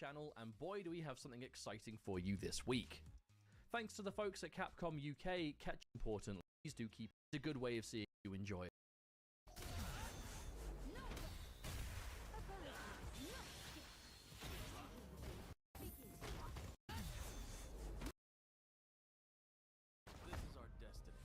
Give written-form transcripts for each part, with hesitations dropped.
channel, and boy do we have something exciting for you this week. Thanks to the folks at Capcom UK, catch important, please do keep it a good way of seeing you enjoy it. This is our destiny.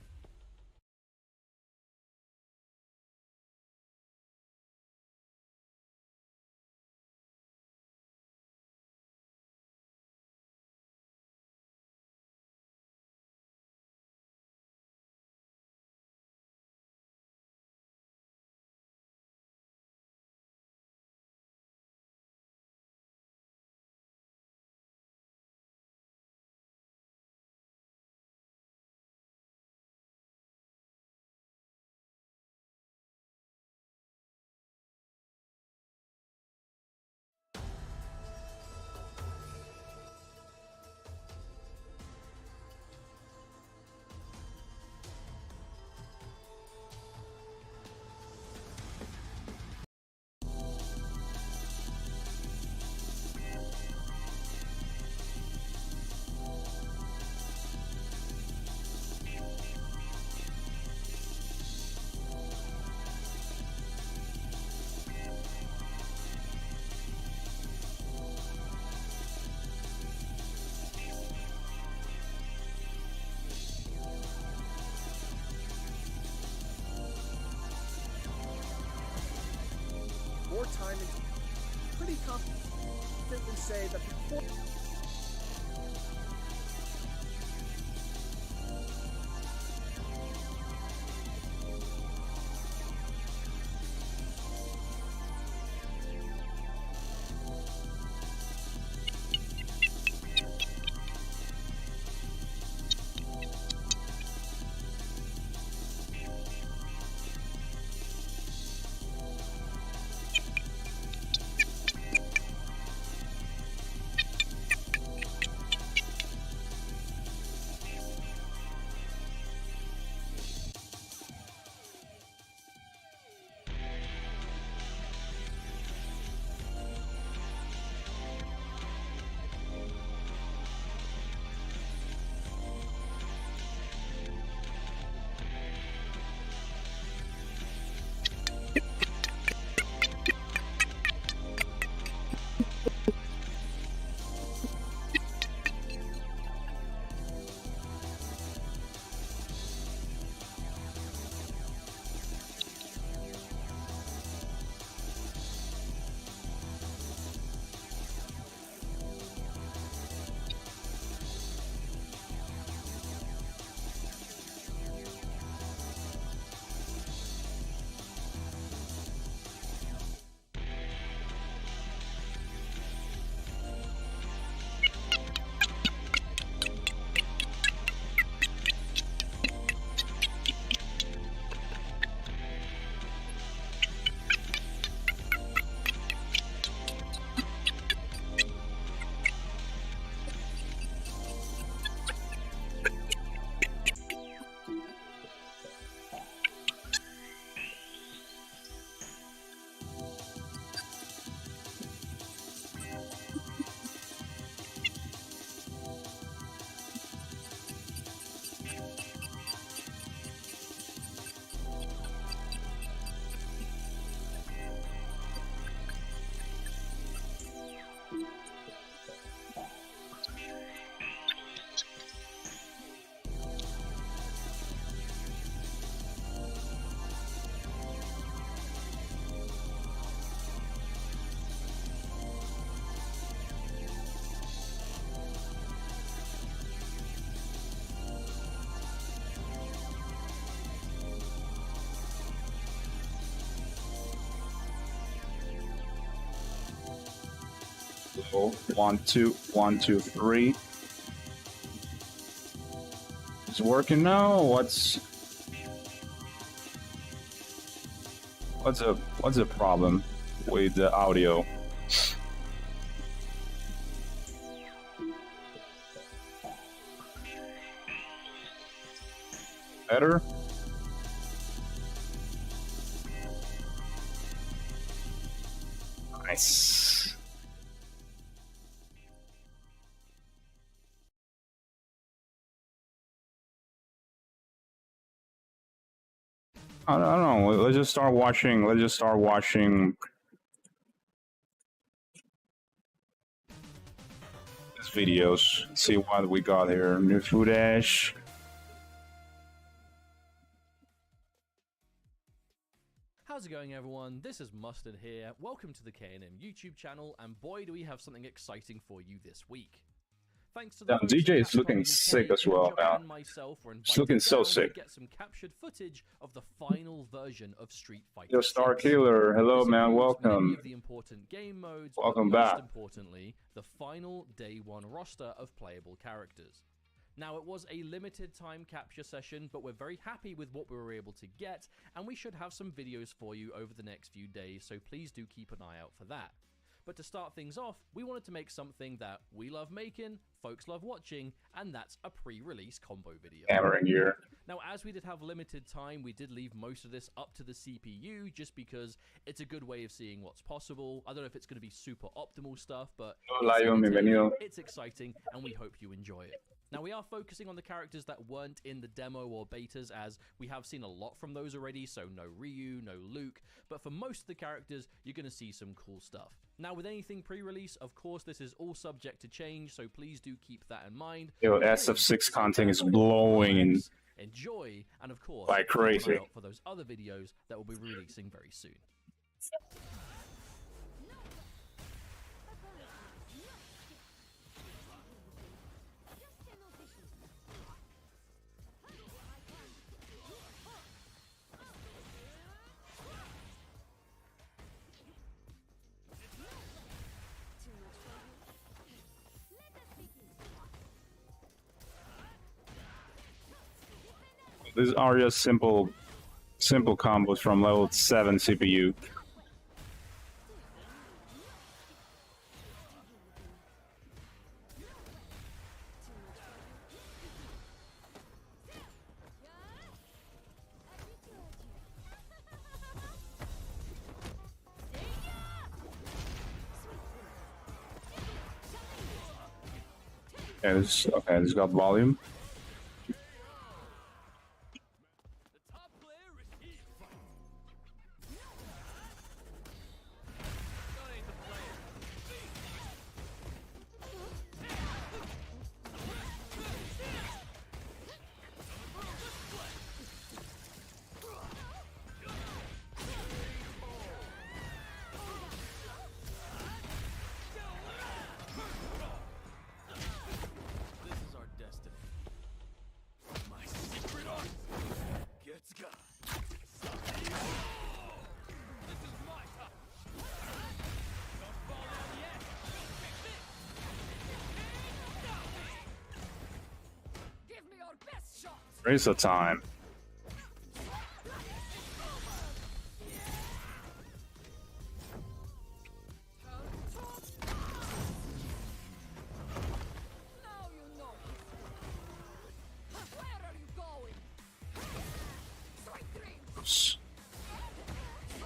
More time and pretty confidently say that before So 1, 2, 1, 2, 3. It's working now. What's the problem with the audio? Better? Nice. I don't know. Let's just start watching. Let's just start watching these videos. See what we got here. New footage. How's it going, everyone? This is Mustard here. Welcome to the K&M YouTube channel, and boy do we have something exciting for you this week. Thanks to the DJ is looking sick as well, man. He's looking so sick. Get some captured footage of the final version of Street Fighter. Yo, Star Killer, hello, man. Welcome. Of the important game modes, welcome but back. Most importantly, the final day one roster of playable characters. Now, it was a limited time capture session, but we're very happy with what we were able to get, and we should have some videos for you over the next few days, so please do keep an eye out for that. But to start things off, we wanted to make something that we love making, folks love watching, and that's a pre-release combo video. Hammering gear. Now, as we did have limited time, we did leave most of this up to the CPU, just because it's a good way of seeing what's possible. I don't know if it's going to be super optimal stuff, but it's exciting, and we hope you enjoy it. Now, we are focusing on the characters that weren't in the demo or betas, as we have seen a lot from those already, so no Ryu, no Luke, but for most of the characters, you're going to see some cool stuff. Now, with anything pre-release, of course, this is all subject to change, so please do keep that in mind. Yo, SF6 content is blowing. Enjoy, and of course, like crazy. Keep an eye out for those other videos that will be releasing very soon. These are just simple combos from level 7 CPU. Okay, this got volume. Racer time.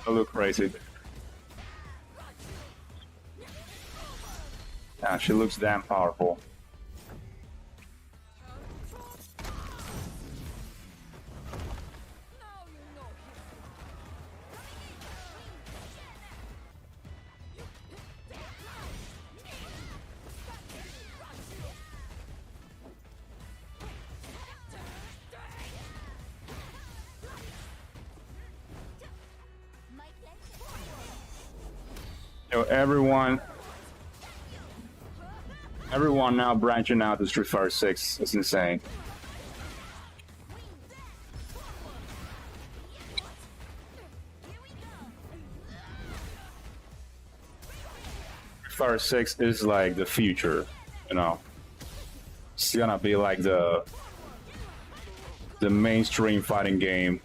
I look crazy. Yeah, she looks damn powerful. Everyone now branching out to Street Fighter 6. It's insane. Street Fighter 6 is like the future, you know. It's gonna be like the mainstream fighting game.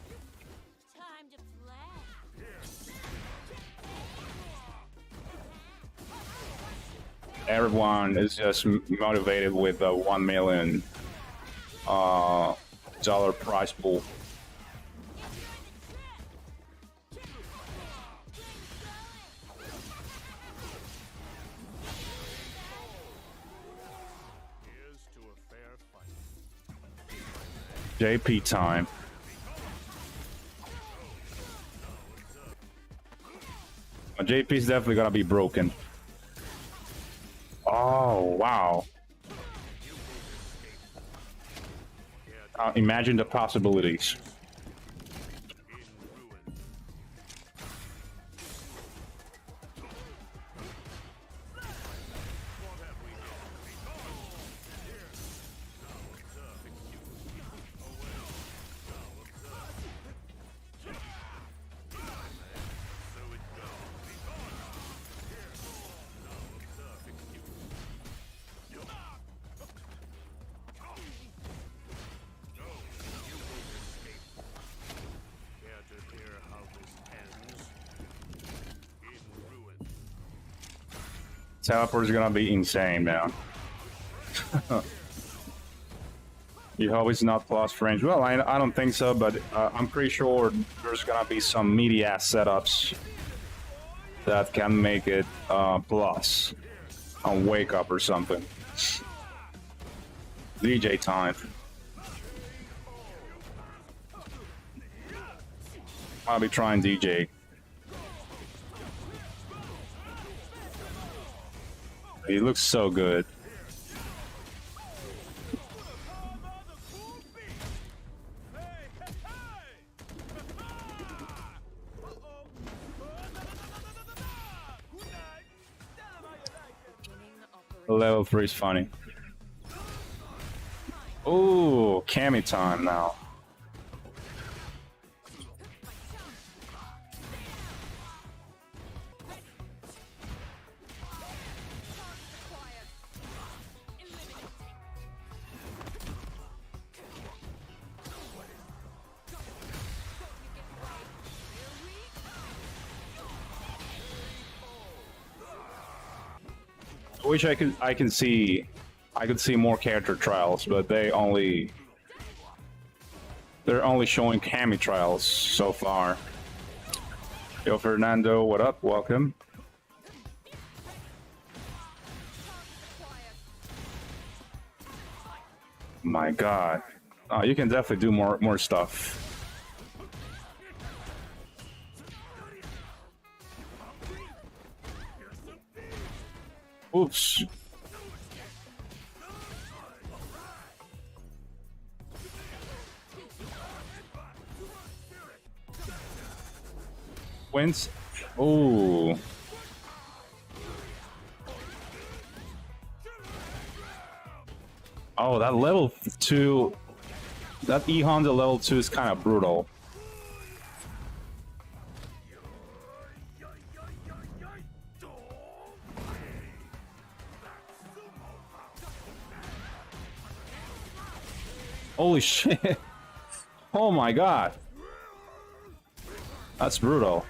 Everyone is just motivated with a $1 million prize pool. JP time. JP is definitely gonna be broken. Oh, wow. Imagine the possibilities. Teleport is gonna be insane, man. You hope it's not plus range. Well, I don't think so, but I'm pretty sure there's gonna be some media setups that can make it plus on wake up or something. DJ time. I'll be trying DJ. He looks so good. Level 3 is funny. Ooh, Cammy time now. I wish I could see more character trials, but they're only showing Cammy trials so far. Yo Fernando, what up? Welcome. My God. Oh, you can definitely do more stuff. Oops. Wins. Ooh. Oh, that level 2, that E Honda level 2 is kind of brutal. Holy shit. Oh my God. That's brutal.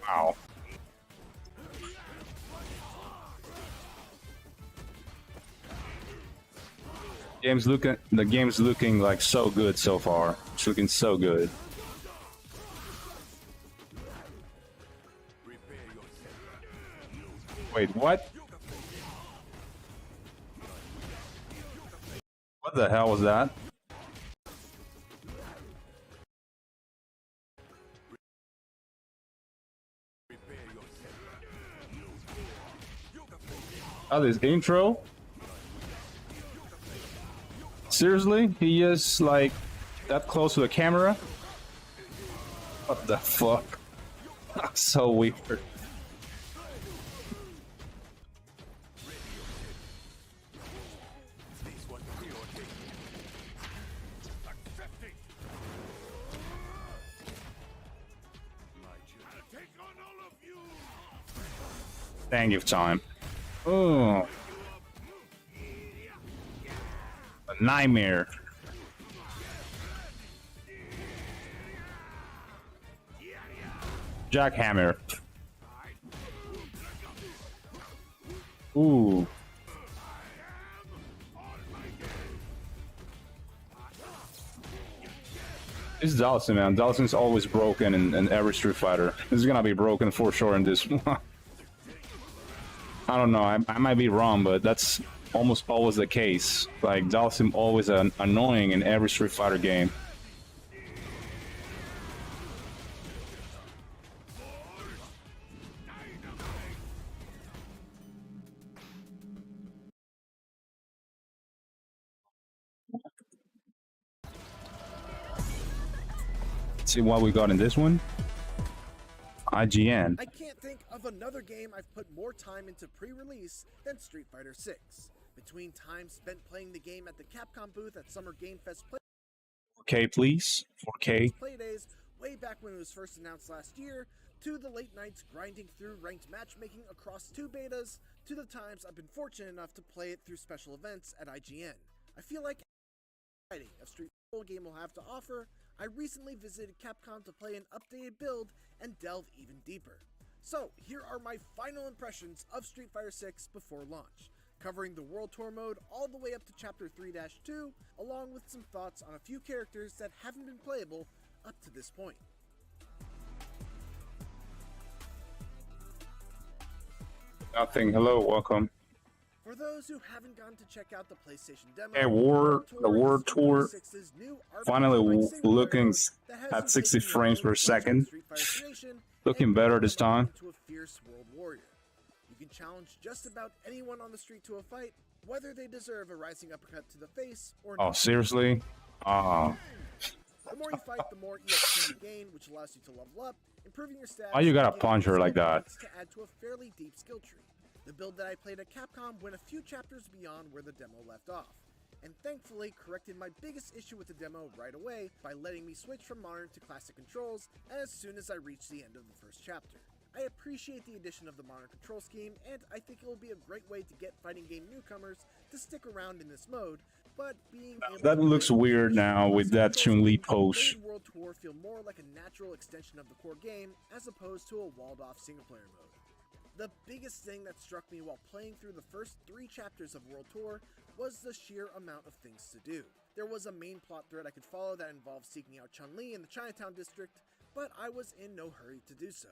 Wow. The game's looking like so good so far. It's looking so good. Wait, what? What the hell was that? Oh, this intro? Seriously? He is like that close to the camera? What the fuck? That's so weird. Thank you, time. Oh, a nightmare. Jackhammer. Ooh. It's Dawson, man. Dawson's always broken in every Street Fighter. This is gonna be broken for sure in this one. I don't know. I might be wrong, but that's almost always the case. Like, Dawson always annoying in every Street Fighter game. See what we got in this one. IGN. I can't think of another game I've put more time into pre-release than Street Fighter 6. Between time spent playing the game at the Capcom booth at Summer Game Fest 4K, please. 4K. play days, way back when it was first announced last year, to the late nights grinding through ranked matchmaking across 2 betas, to the times I've been fortunate enough to play it through special events at IGN. I feel like exciting a Street Fighter game will have to offer. I recently visited Capcom to play an updated build and delve even deeper. So, here are my final impressions of Street Fighter 6 before launch, covering the World Tour mode all the way up to Chapter 3-2, along with some thoughts on a few characters that haven't been playable up to this point. Nothing. Hello, welcome. For those who haven't gone to check out the PlayStation demo, Hey, the World Tour finally looking at 60 frames per second. Looking better this time. You can challenge just about anyone on the street to a fight, whether they deserve a rising uppercut to the face or not. Oh, seriously? The more you fight, the more EXP you gain, which allows you to level up, improving your stats. Why you gotta punch her like that? To add to a fairly deep skill tree. The build that I played at Capcom went a few chapters beyond where the demo left off, and thankfully corrected my biggest issue with the demo right away by letting me switch from modern to classic controls as soon as I reached the end of the first chapter. I appreciate the addition of the modern control scheme, and I think it will be a great way to get fighting game newcomers to stick around in this mode, but being that looks weird now with that Chun-Li pose. made World Tour feel more like a natural extension of the core game as opposed to a walled-off single-player mode. The biggest thing that struck me while playing through the first 3 chapters of World Tour was the sheer amount of things to do. There was a main plot thread I could follow that involved seeking out Chun-Li in the Chinatown district, but I was in no hurry to do so,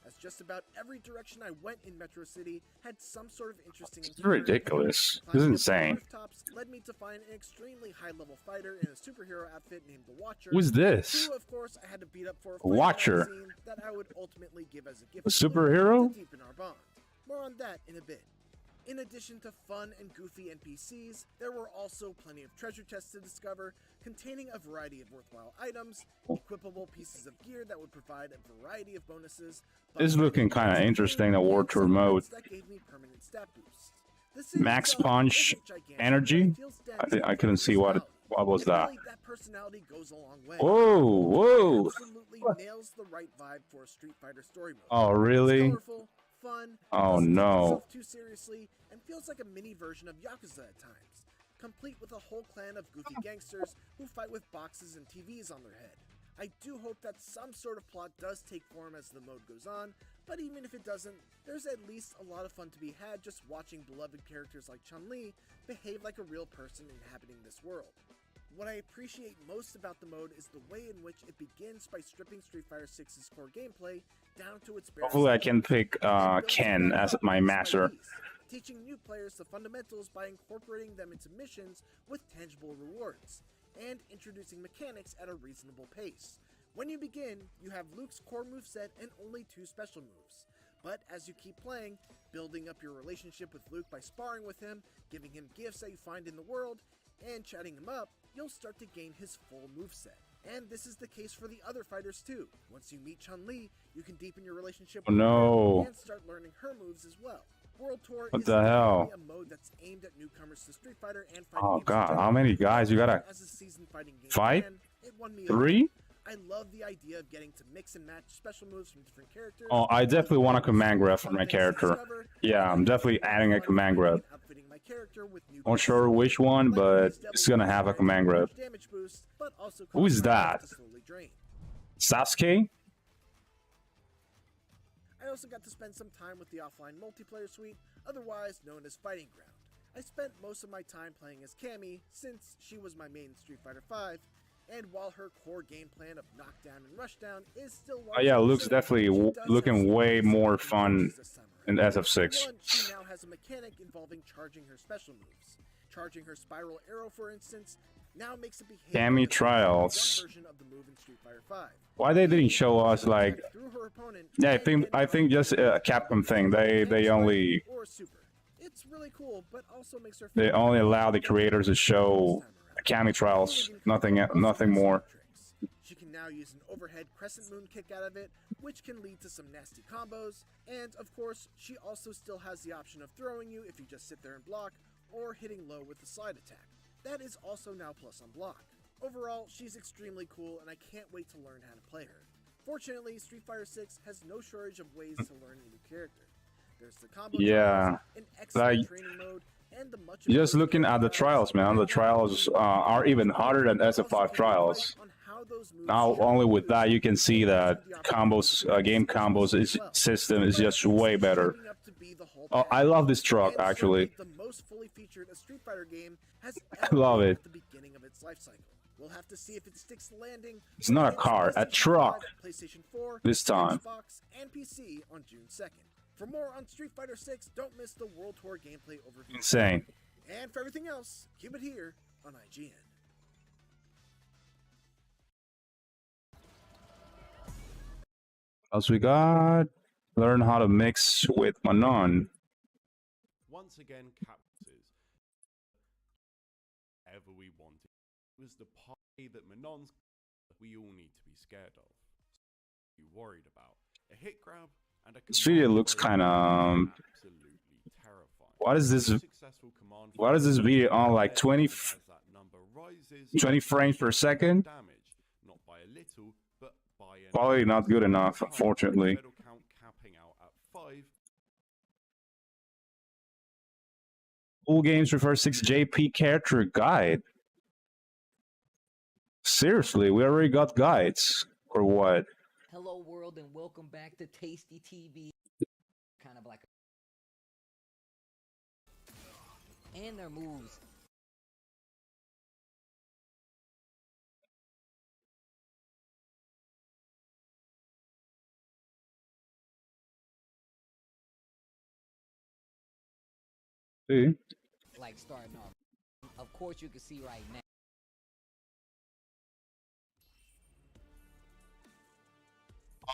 as just about every direction I went in Metro City had some sort of interesting It's ridiculous. This is insane. Rooftops led me to find an extremely high-level fighter in a superhero outfit named the Watcher. Who's this? Who, of course, I had to beat up for a Watcher. scene that I would ultimately give as a gift A superhero? to deepen our bond. More on that in a bit. In addition to fun and goofy NPCs, there were also plenty of treasure chests to discover, containing a variety of worthwhile items, equipable pieces of gear that would provide a variety of bonuses. This is looking kind of interesting, the World Tour mode. That gave me permanent stat boosts. Max Punch Energy? I couldn't see what was that. That personality goes a long way. Whoa, whoa! Absolutely nails the right vibe for a Street Fighter story mode. Oh, really? Colorful, fun, Oh, doesn't take no. itself too seriously, and feels like a mini version of Yakuza at times, complete with a whole clan of goofy gangsters who fight with boxes and TVs on their head. I do hope that some sort of plot does take form as the mode goes on, but even if it doesn't, there's at least a lot of fun to be had just watching beloved characters like Chun-Li behave like a real person inhabiting this world. What I appreciate most about the mode is the way in which it begins by stripping Street Fighter 6's core gameplay down to its bare Hopefully I can pick Ken as my master. Teaching new players the fundamentals by incorporating them into missions with tangible rewards, and introducing mechanics at a reasonable pace. When you begin, you have Luke's core moveset and only 2 special moves. But as you keep playing, building up your relationship with Luke by sparring with him, giving him gifts that you find in the world, and chatting him up, you'll start to gain his full moveset. And this is the case for the other fighters too. Once you meet Chun-Li, you can deepen your relationship with her and start learning her moves as well. World Tour What is the hell? a mode that's aimed at newcomers to Street Fighter and fighting Oh games in god, general. how many guys you gotta As a seasoned fighting game fight? fan, it won me 3? over. I love the idea of getting to mix and match special moves from different characters. Oh, I definitely want a command grab for my character. Yeah, I'm definitely adding a command grab. Outfitting my character with new Not sure which one, but it's gonna have a command grab. damage boost, but also Who is that? to slowly drain. Sasuke? I also got to spend some time with the offline multiplayer suite, otherwise known as Fighting Ground. I spent most of my time playing as Cammy, since she was my main Street Fighter V, And while her core game plan of knockdown and rushdown is still yeah, it looks definitely looking way more fun in SF6. One, she now has a mechanic involving charging her special moves. Charging her spiral arrow, for instance, now makes it behave Cammy like Trials. version of the move in Street Fighter 5. Why they didn't show us like? Yeah, I think just a Capcom thing. They only It's really cool, but also makes her they only allow the creators to show Cammy Trials, nothing more. She can now use an overhead crescent moon kick out of it, which can lead to some nasty combos. And of course, she also still has the option of throwing you if you just sit there and block, or hitting low with the slide attack. That is also now plus on block. Overall, she's extremely cool, and I can't wait to learn how to play her. Fortunately, Street Fighter 6 has no shortage of ways to learn a new character. There's the combo trials, an excellent training mode, and the much just looking at the trials, man. The trials are even harder than SF5 trials. Now, only with that, you can see that combos, game combos system is just way better. Oh, I love this truck, actually. The most fully featured a Street Fighter game has I love it. at the beginning of its life cycle. We'll have to see if it sticks landing. It's not a car, a truck. PlayStation 4, this time. Xbox, and PC on June 2nd. For more on Street Fighter 6, don't miss the World Tour gameplay overview. Insane. And for everything else, keep it here on IGN. As we got, learn how to mix with Manon. Once again, captures ever we wanted. It was the party that Manon's we all need to be scared of. So you worried about a hit grab and a this video looks kind of absolutely terrifying. What is this video on like 20 frames per second? Damage, not by a little, but by quality not good enough, unfortunately. Count capping out at 5. Full games refer 6 JP character guide. Seriously, we already got guides or what? Hello world and welcome back to Tasty TV. Kind of like and their moves. See? Like starting off. Of course you can see right now.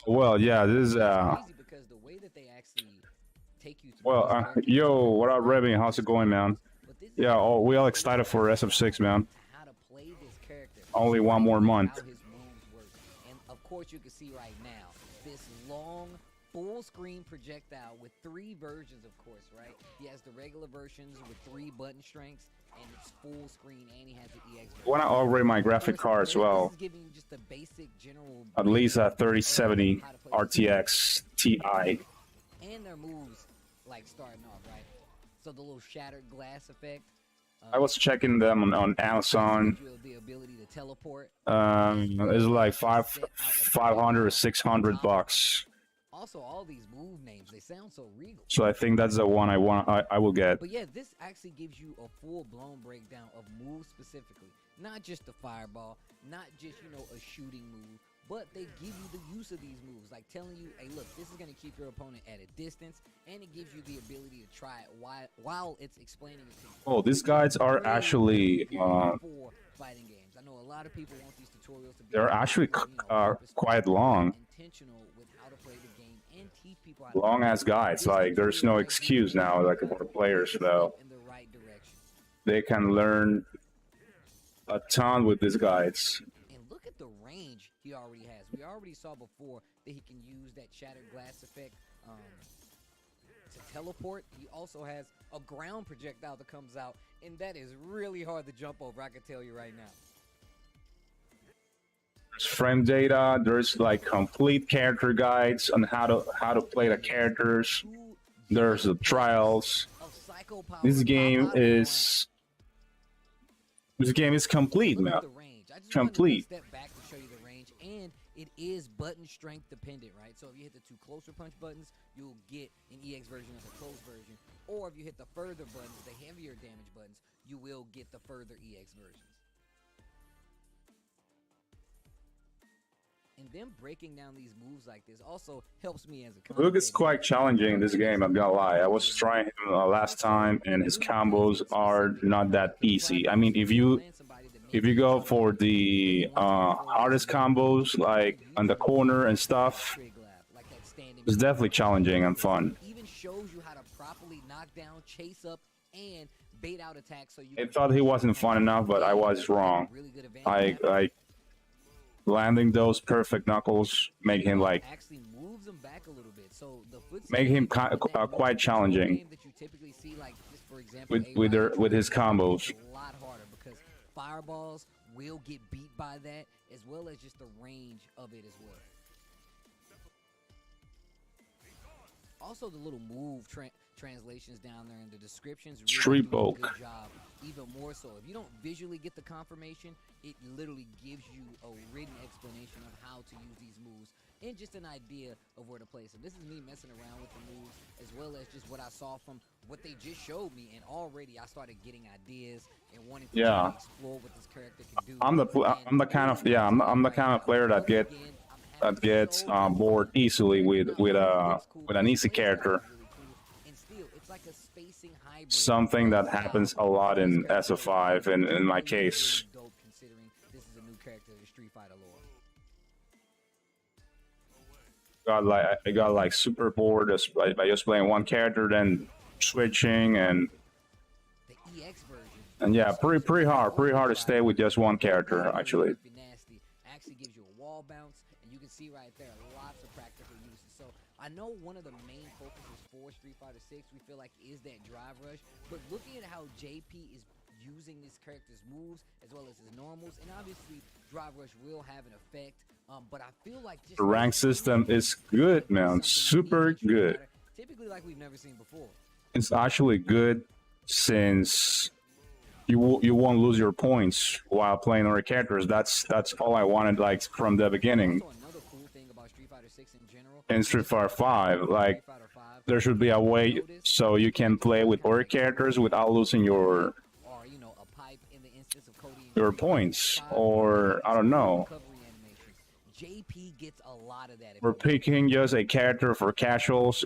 Well, yeah, this is crazy because the way that they actually take you through well, yo, what up, Remy? How's it going, man? Yeah, oh, we all excited for SF6, man. How to play this character. Only one more month. How his moves work. And of course you can see right now this long full screen projectile with 3 versions, of course, right? He has the regular versions with 3 button strengths, and it's full screen, and he has the EX version. I want to upgrade my graphic card as well. This is giving you just a basic general at least a 3070 RTX Ti. And their moves, like starting off, right? So the little shattered glass effect. I was checking them on Amazon. The ability to teleport. It's like 500 or 600 bucks. Also, all these move names, they sound so regal. So I think that's the one I will get. But yeah, this actually gives you a full-blown breakdown of moves specifically. Not just the fireball, not just, you know, a shooting move, but they give you the use of these moves, like telling you, hey, look, this is going to keep your opponent at a distance, and it gives you the ability to try it while it's explaining it to you. Oh, these guides are actually fighting games. I know a lot of people want these tutorials to be they're actually quite long. Intentional with how to play the game and teach people how long as guides. Like there's no excuse now, like for players though. In the right direction. They can learn a ton with these guides. And look at the range he already has. We already saw before that he can use that shattered glass effect to teleport. He also has a ground projectile that comes out, and that is really hard to jump over, I can tell you right now. There's frame data, there's like complete character guides on how to play the characters. There's the trials. This game is complete, man. Complete. Step back to show you the range, and it is button strength dependent, right? So if you hit the 2 closer punch buttons, you'll get an EX version of the close version, or if you hit the further buttons, the heavier damage buttons, you will get the further EX versions. And them breaking down these moves like this also helps me as a Luke is quite challenging in this game, I'm gonna lie. I was trying him last time, and his combos are not that easy. I mean, if you go for the hardest combos, like on the corner and stuff, it's definitely challenging and fun. Even shows you how to properly knock down, chase up, and bait out attacks. So you I thought he wasn't fun enough, but I was wrong. I landing those perfect knuckles make him like actually moves him back a little bit. So the make him quite challenging with his combos. A lot harder because fireballs will get beat by that, as well as just the range of it as well. Also, the little move translations down there in the descriptions really do a good job. Even more so, if you don't visually get the confirmation, it literally gives you a written explanation of how to use these moves and just an idea of where to place them. This is me messing around with the moves, as well as just what I saw from what they just showed me, and already I started getting ideas and wanting to explore what this character can do. I'm the kind of player that gets bored easily with an easy character. Something that happens a lot in SF5 in my case. I got like super bored by just playing one character, then switching and yeah, pretty hard to stay with just one character actually. Actually gives you a wall bounce, and you can see right there lots of practical uses. So I know one of the main focuses for Street Fighter 6 we feel like is that drive rush, but looking at how JP is using this character's moves as well as his normals, and obviously drive rush will have an effect, but I feel like just the rank system is good, man, super good. Typically like we've never seen before. It's actually good since you won't lose your points while playing other characters. That's all I wanted, like, from the beginning. In Street Fighter 5, like, there should be a way so you can play with other characters without losing your points, or I don't know. JP gets a lot of that. We're picking just a character for casuals,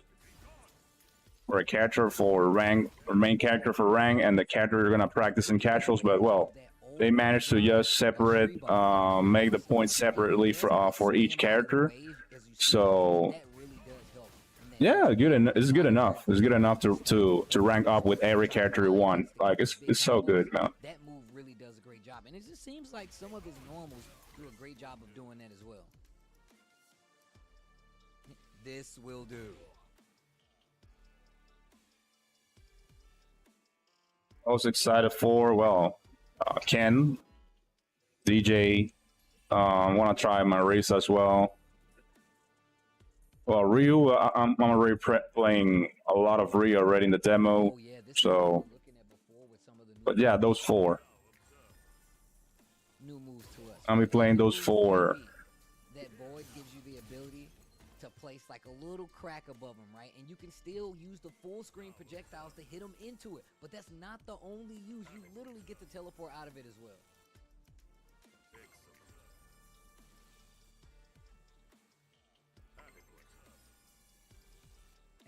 or a character for rank, or main character for rank, and the character you're gonna practice in casuals. But well, they managed to just separate, make the points separately for each character. So yeah, it's good enough. It's good enough to rank up with every character you want. Like it's so good, man. That move really does a great job, and it just seems like some of his normals do a great job of doing that as well. This will do. I was excited for, well, Ken, DJ, want to try Marisa as well. Well, Ryu, I'm already playing a lot of Ryu already in the demo, so, but yeah, those four. I'll be playing those four. That void gives you the ability to place like a little crack above them, right? And you can still use the full screen projectiles to hit them into it, but that's not the only use. You literally get to teleport out of it as well.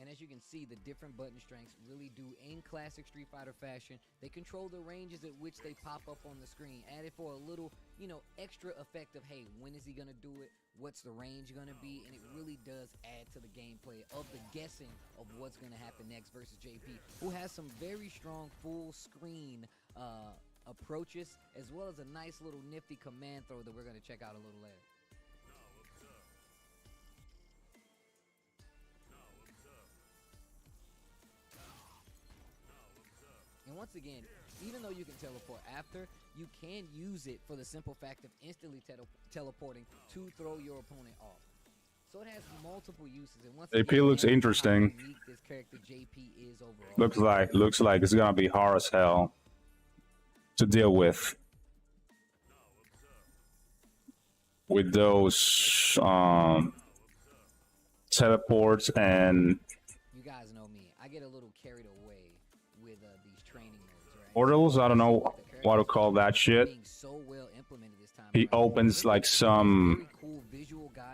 And as you can see, the different button strengths really do in classic Street Fighter fashion. They control the ranges at which they pop up on the screen, added for a little, you know, extra effect of, hey, when is he gonna do it? What's the range gonna be? And it really does add to the gameplay of the guessing of what's gonna happen next versus JP, who has some very strong full screen approaches, as well as a nice little nifty command throw that we're gonna check out a little later. And once again, even though you can teleport after, you can use it for the simple fact of instantly teleporting to throw your opponent off. So it has multiple uses. And once AP looks interesting. This character JP is overall. Looks like it's gonna be hard as hell to deal with those teleports. And you guys know me, I get a little carried away with these training modes, right? portals, I don't know what to call that shit. So well implemented this time, He opens like some cool visual guide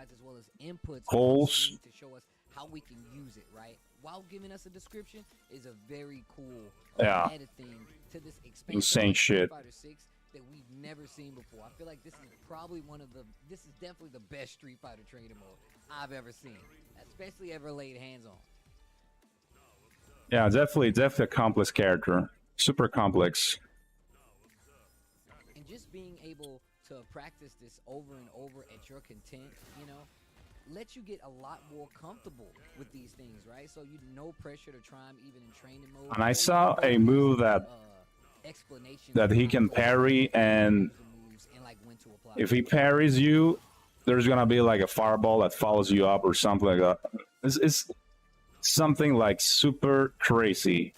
inputs Holes. to show us how we can use it, right? While giving us a description is a very cool added thing to this expansion Insane of shit. Street Fighter 6 that we've never seen before. I feel like this is probably this is definitely the best Street Fighter training mode I've ever seen, especially ever laid hands on. Yeah, definitely a complex character. Super complex. And just being able to practice this over and over at your content, you know, lets you get a lot more comfortable with these things, right? So you no pressure to try them even in training mode. And I saw a move that he can parry, and if he parries you, there's gonna be like a fireball that follows you up or something like that. It's something like super crazy.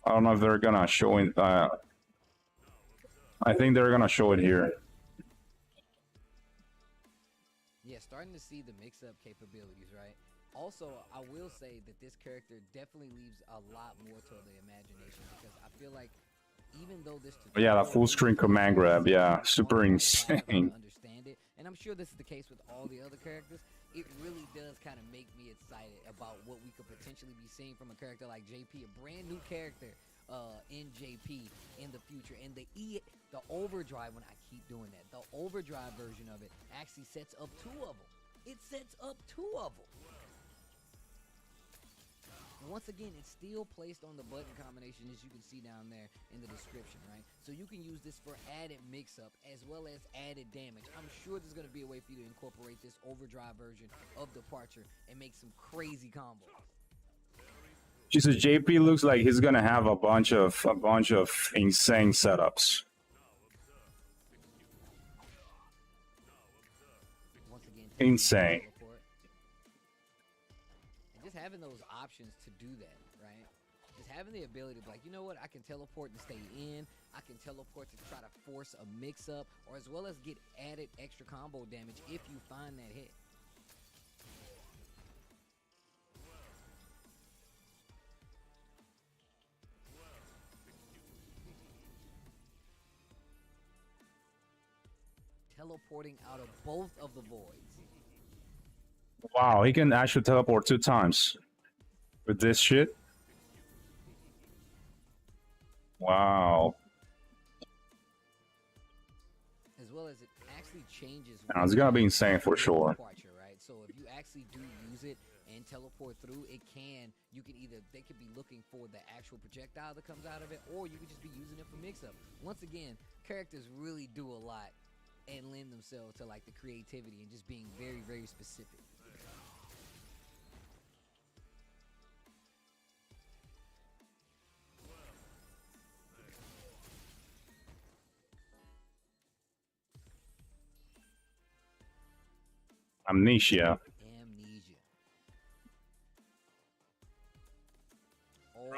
I don't know if they're gonna show it. I think they're gonna show it here. Yeah, starting to see the mix-up capabilities, right? Also, I will say that this character definitely leaves a lot more to the imagination, because I feel like even though this Yeah, the full screen command grab, yeah, super insane. Understand it, and I'm sure this is the case with all the other characters. It really does kind of make me excited about what we could potentially be seeing from a character like JP, a brand new character in JP in the future. And the overdrive, when I keep doing that, the overdrive version of it actually sets up two of them. It sets up two of them. Once again, it's still placed on the button combination, as you can see down there in the description, right? So you can use this for added mix-up as well as added damage. I'm sure there's going to be a way for you to incorporate this overdrive version of Departure and make some crazy combos. Jesus, JP looks like he's gonna have a bunch of insane setups. Once again, insane. Having those options to do that, right? Just having the ability to be like, you know what, I can teleport and stay in, I can teleport to try to force a mix-up, or as well as get added extra combo damage if you find that hit. Teleporting out of both of the voids. Wow, he can actually teleport 2 times with this shit. Wow. As well as it actually changes. Now, it's gonna be insane for sure. Right? So if you actually do use it and teleport through, they could be looking for the actual projectile that comes out of it, or you could just be using it for mix-up. Once again, characters really do a lot and lend themselves to like the creativity and just being very, very specific. Amnesia.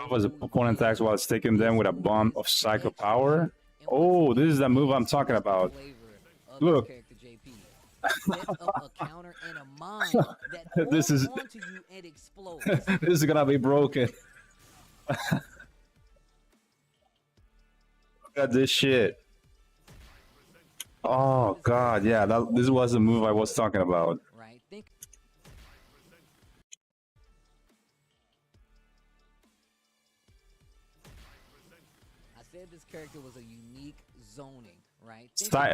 Was opponent attacks while it's taking them with a bomb of psycho power. Oh, this is the move I'm talking about. Look. This is this is gonna be broken. Look at this shit. Oh god, yeah, this was the move I was talking about. Right. I said this character was a unique zoning, right?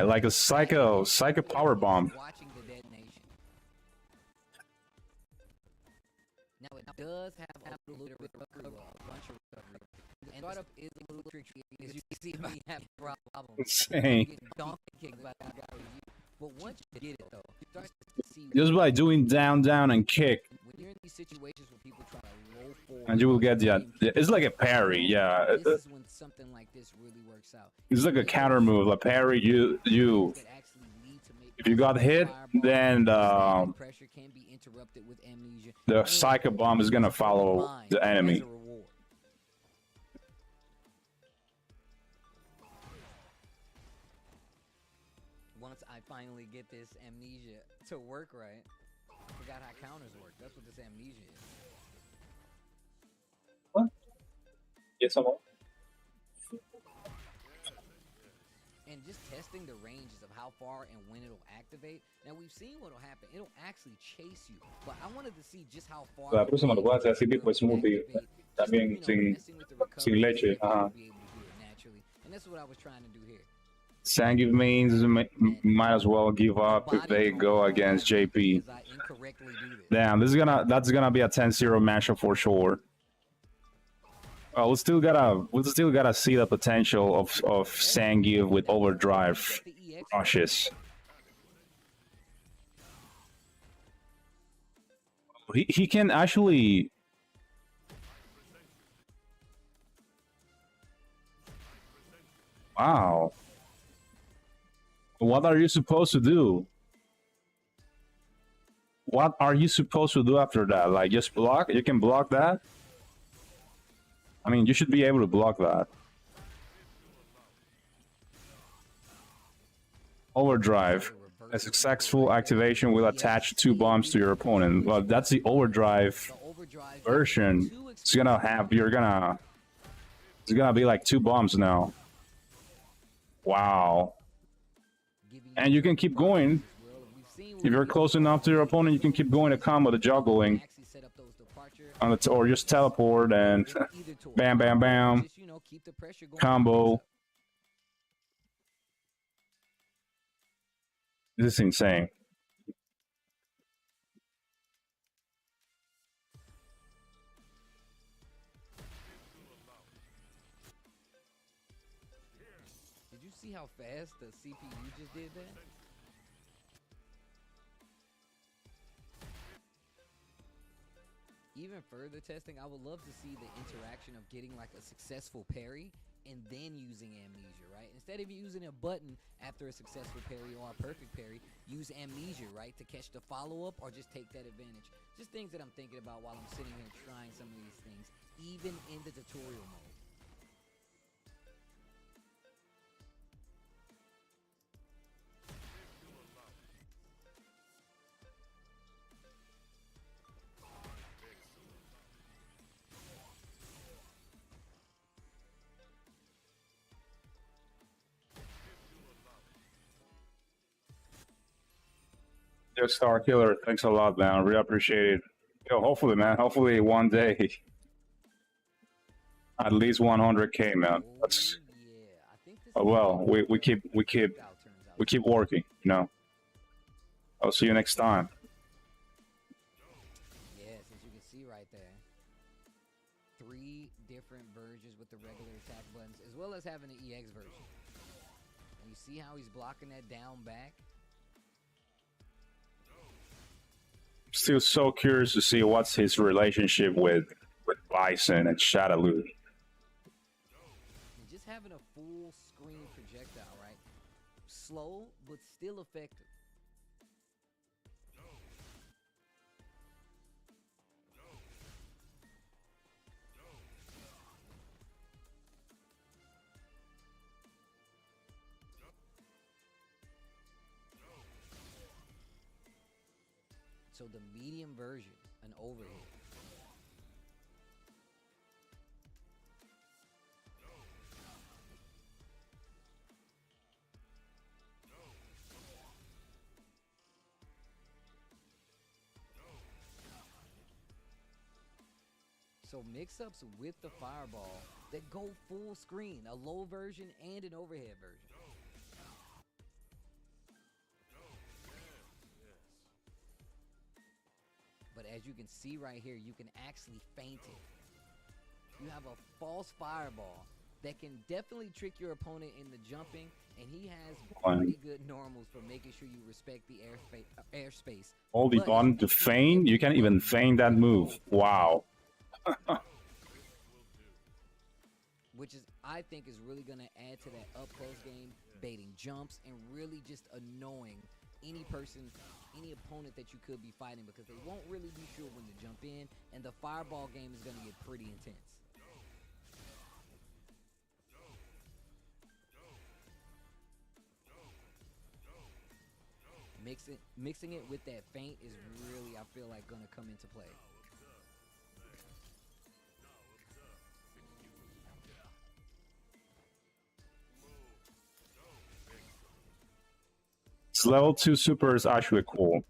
Like a psycho power bomb. Watching the detonation. Now it does have a little bit of a bunch of recovery. And startup is a little tricky, as you can see me have problems. Insane. But once you get it though, you start to see just by doing down and kick. When you're in these situations where people try to roll forward, and you will get it's like a parry, yeah. This is when something like this really works out. It's like a counter move, a parry. You if you got hit, then the psycho bomb is gonna follow the enemy. Once I finally get this amnesia to work right, I forgot how counters work. That's what this amnesia is. What? Yes, I'm on. and just testing the ranges of how far and when it'll activate. Now we've seen what'll happen. It'll actually chase you, but I wanted to see just how far. La próxima lo voy a hacer así tipo smoothie, también sin leche. Ajá. And that's what I was trying to do here. Sanguine means might as well give up if they go against JP. Damn, that's gonna be a 10-0 matchup for sure. Well, we still gotta see the potential of Sanguine with overdrive rushes. He can actually. Wow. What are you supposed to do? What are you supposed to do after that? Like, just block? You can block that? I mean, you should be able to block that. Overdrive. A successful activation will attach 2 bombs to your opponent. Well, that's the overdrive version. It's gonna have, it's gonna be like 2 bombs now. Wow. And you can keep going. If you're close enough to your opponent, you can keep going to combo the juggling. Or just teleport and bam, bam, bam. Combo. This is insane. Did you see how fast the CPU just did that? Even further testing, I would love to see the interaction of getting like a successful parry and then using amnesia, right? Instead of using a button after a successful parry or a perfect parry, use amnesia, right? To catch the follow-up or just take that advantage. Just things that I'm thinking about while I'm sitting here trying some of these things, even in the tutorial mode. Yo, Star Killer, thanks a lot, man. I really appreciate it. Yo, hopefully, man. Hopefully one day, at least 100K, man. That's well. We keep working. You know. I'll see you next time. Yes, as you can see right there, 3 different versions with the regular attack buttons, as well as having the EX version. And you see how he's blocking that down back. Still so curious to see what's his relationship with Bison and Shadaloo. And just having a full screen projectile, right? Slow, but still effective. So the medium version, an overhead. So mix-ups with the fireball that go full screen, a low version and an overhead version. But as you can see right here, you can actually feint it. You have a false fireball that can definitely trick your opponent into jumping, and he has pretty good normals for making sure you respect the airspace. Hold it on to feint? You can't even feint that move. Wow. Which is, I think, is really going to add to that up-close game, baiting jumps, and really just annoying any person, any opponent that you could be fighting, because they won't really be sure when to jump in, and the fireball game is going to get pretty intense. Mixing it with that feint is really, I feel like, going to come into play. His level 2 super is actually cool.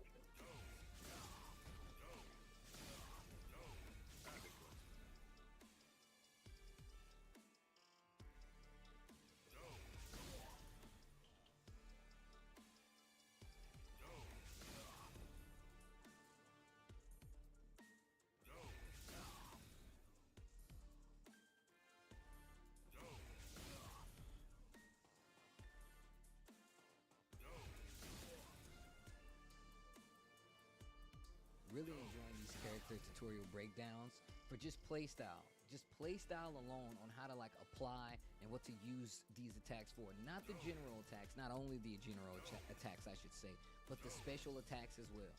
Really enjoying these character tutorial breakdowns for just playstyle. Just playstyle alone on how to like apply and what to use these attacks for. Not the general attacks, not only the general attacks I should say, but the special attacks as well.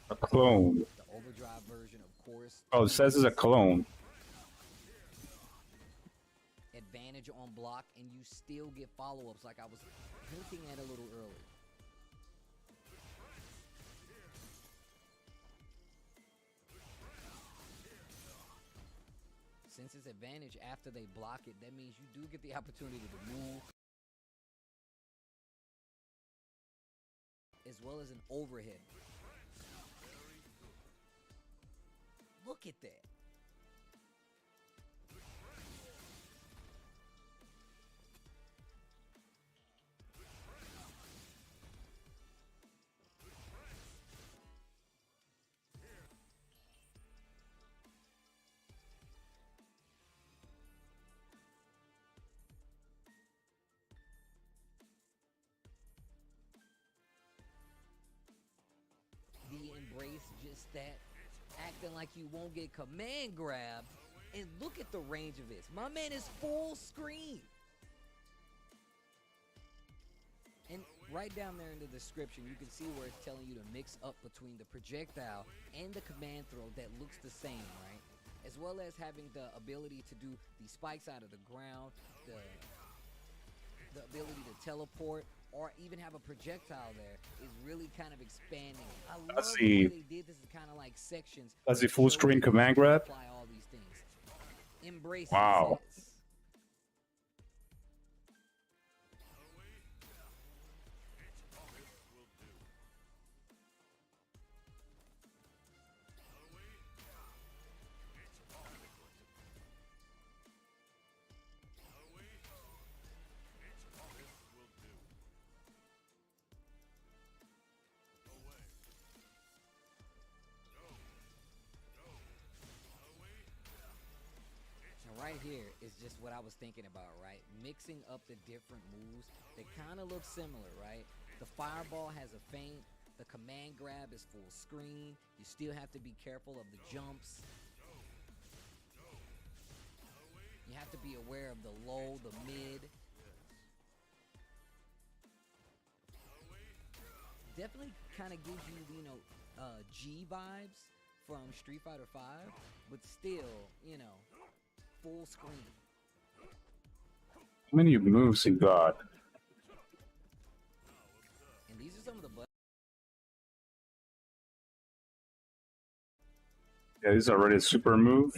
A clone. The overdrive version, of course. Oh, it says it's a clone. Advantage on block, and you still get follow-ups like I was hinting at a little earlier. Since it's advantage after they block it, that means you do get the opportunity to move, as well as an overhead. Look at that. The embrace, just that. Acting like you won't get command grabbed. And look at the range of this. My man is full screen. And right down there in the description, you can see where it's telling you to mix up between the projectile and the command throw that looks the same, right? As well as having the ability to do the spikes out of the ground, the ability to teleport, or even have a projectile there is really kind of expanding. I love the way they did this. Is kind of like sections. That's the full screen command grab. Apply all these things. Embrace. Wow. Says. Right here is just what I was thinking about, right? Mixing up the different moves that kind of look similar, right? The fireball has a feint. The command grab is full screen. You still have to be careful of the jumps. You have to be aware of the low, the mid. Definitely kind of gives you, you know, G vibes from Street Fighter V, but still, you know, full screen. How many moves he got? And these are some of the buttons. Yeah, this is already a super move.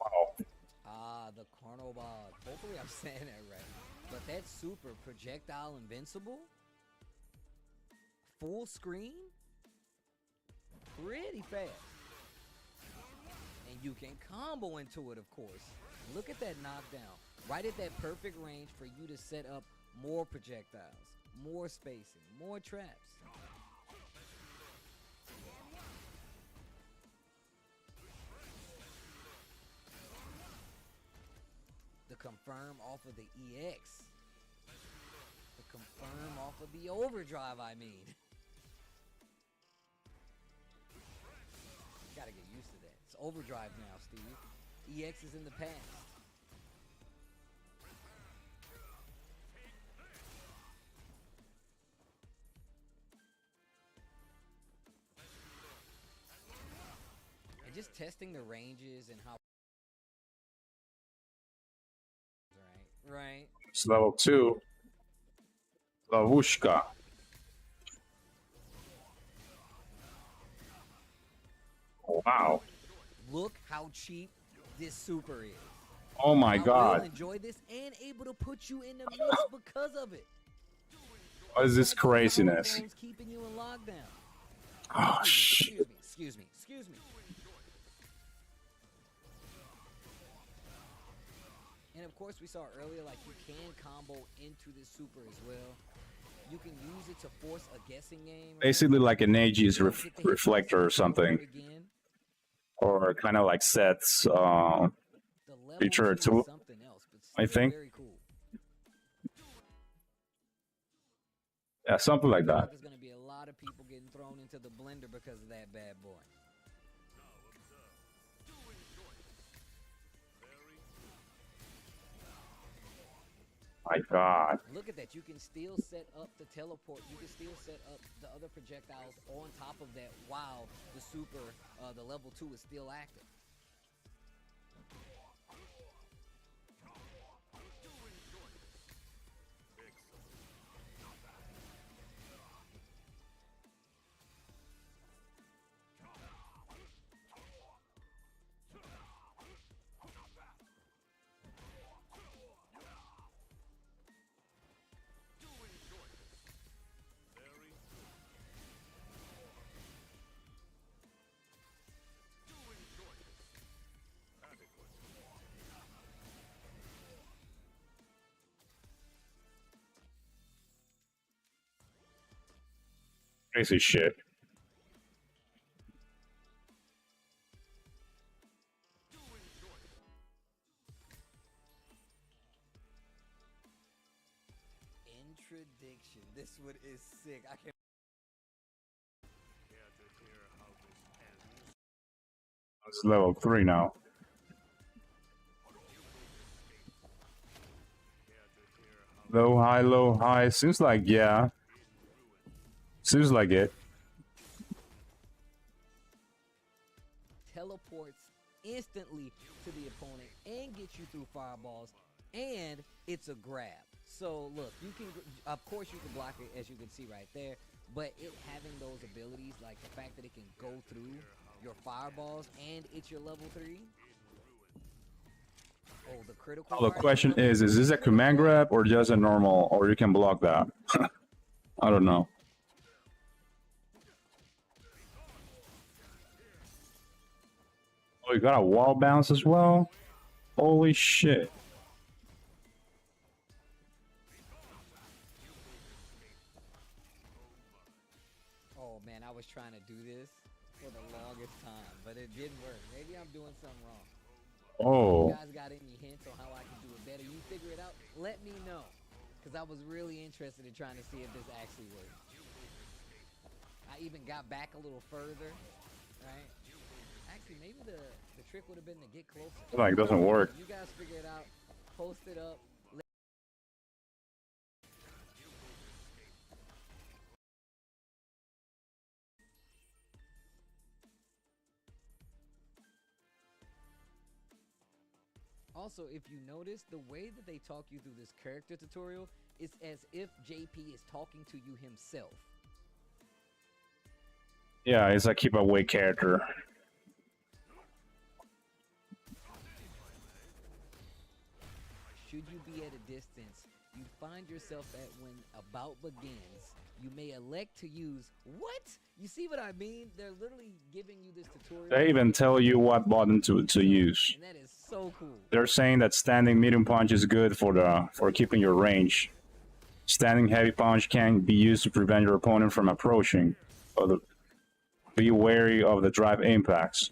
Wow. Ah, the Carnobog. Hopefully I'm saying that right. But that super projectile invincible, full screen, pretty fast. And you can combo into it, of course. Look at that knockdown. Right at that perfect range for you to set up more projectiles, more spacing, more traps. The confirm off of the EX. The confirm off of the overdrive, I mean. Gotta get used to that. It's overdrive now, Steve. EX is in the past. And just testing the ranges and how. Right. It's level 2. Lavushka. Wow. Look how cheap this super is. Oh my god. Will enjoy this and able to put you in the mix because of it. What is this craziness? Keeping you in lockdown. Oh shit. Excuse me. And of course we saw earlier, like, you can combo into this super as well. You can use it to force a guessing game. Basically like an Aegis reflector or something. Or kind of like sets feature too, I think. Yeah, something like that. There's going to be a lot of people getting thrown into the blender because of that bad boy. My god. Look at that. You can still set up the teleport. You can still set up the other projectiles on top of that while the super, the level 2 is still active. Crazy shit. Introduction. This one is sick. I can't. It's level 3 now. Low, high, low, high. Seems like, yeah. Seems like it. Teleports instantly to the opponent and get you through fireballs, and it's a grab. So look, you can, of course you can block it, as you can see right there, but it having those abilities, like the fact that it can go through your fireballs and it's your level 3. Oh, the critical. The question is this a command grab or just a normal, or you can block that? I don't know. Oh, you got a wall bounce as well? Holy shit. Oh man, I was trying to do this for the longest time, but it didn't work. Maybe I'm doing something wrong. Oh. If you guys got any hints on how I can do it better, you figure it out, let me know. Because I was really interested in trying to see if this actually worked. I even got back a little further, right? Actually, maybe the trick would have been to get closer. Like, it doesn't work. You guys figure it out, post it up. Also, if you notice, the way that they talk you through this character tutorial is as if JP is talking to you himself. Yeah, it's a keep away character. Should you be at a distance, you find yourself at when a bout begins, you may elect to use what? You see what I mean? They're literally giving you this tutorial. They even tell you what button to use. And that is so cool. They're saying that standing medium punch is good for keeping your range. Standing heavy punch can be used to prevent your opponent from approaching. Be wary of the drive impacts.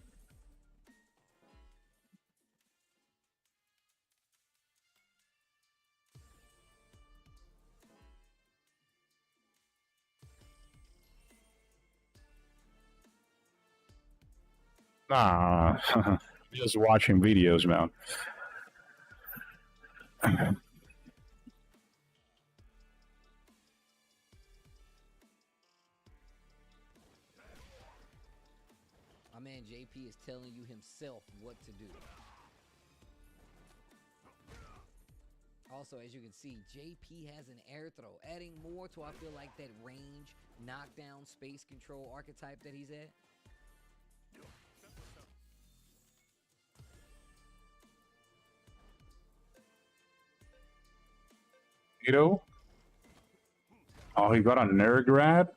Nah, just watching videos, man. man JP is telling you himself what to do. Also, as you can see, JP has an air throw, adding more to, I feel like, that range, knockdown, space control archetype that he's at. Oh, he got a nerve grab.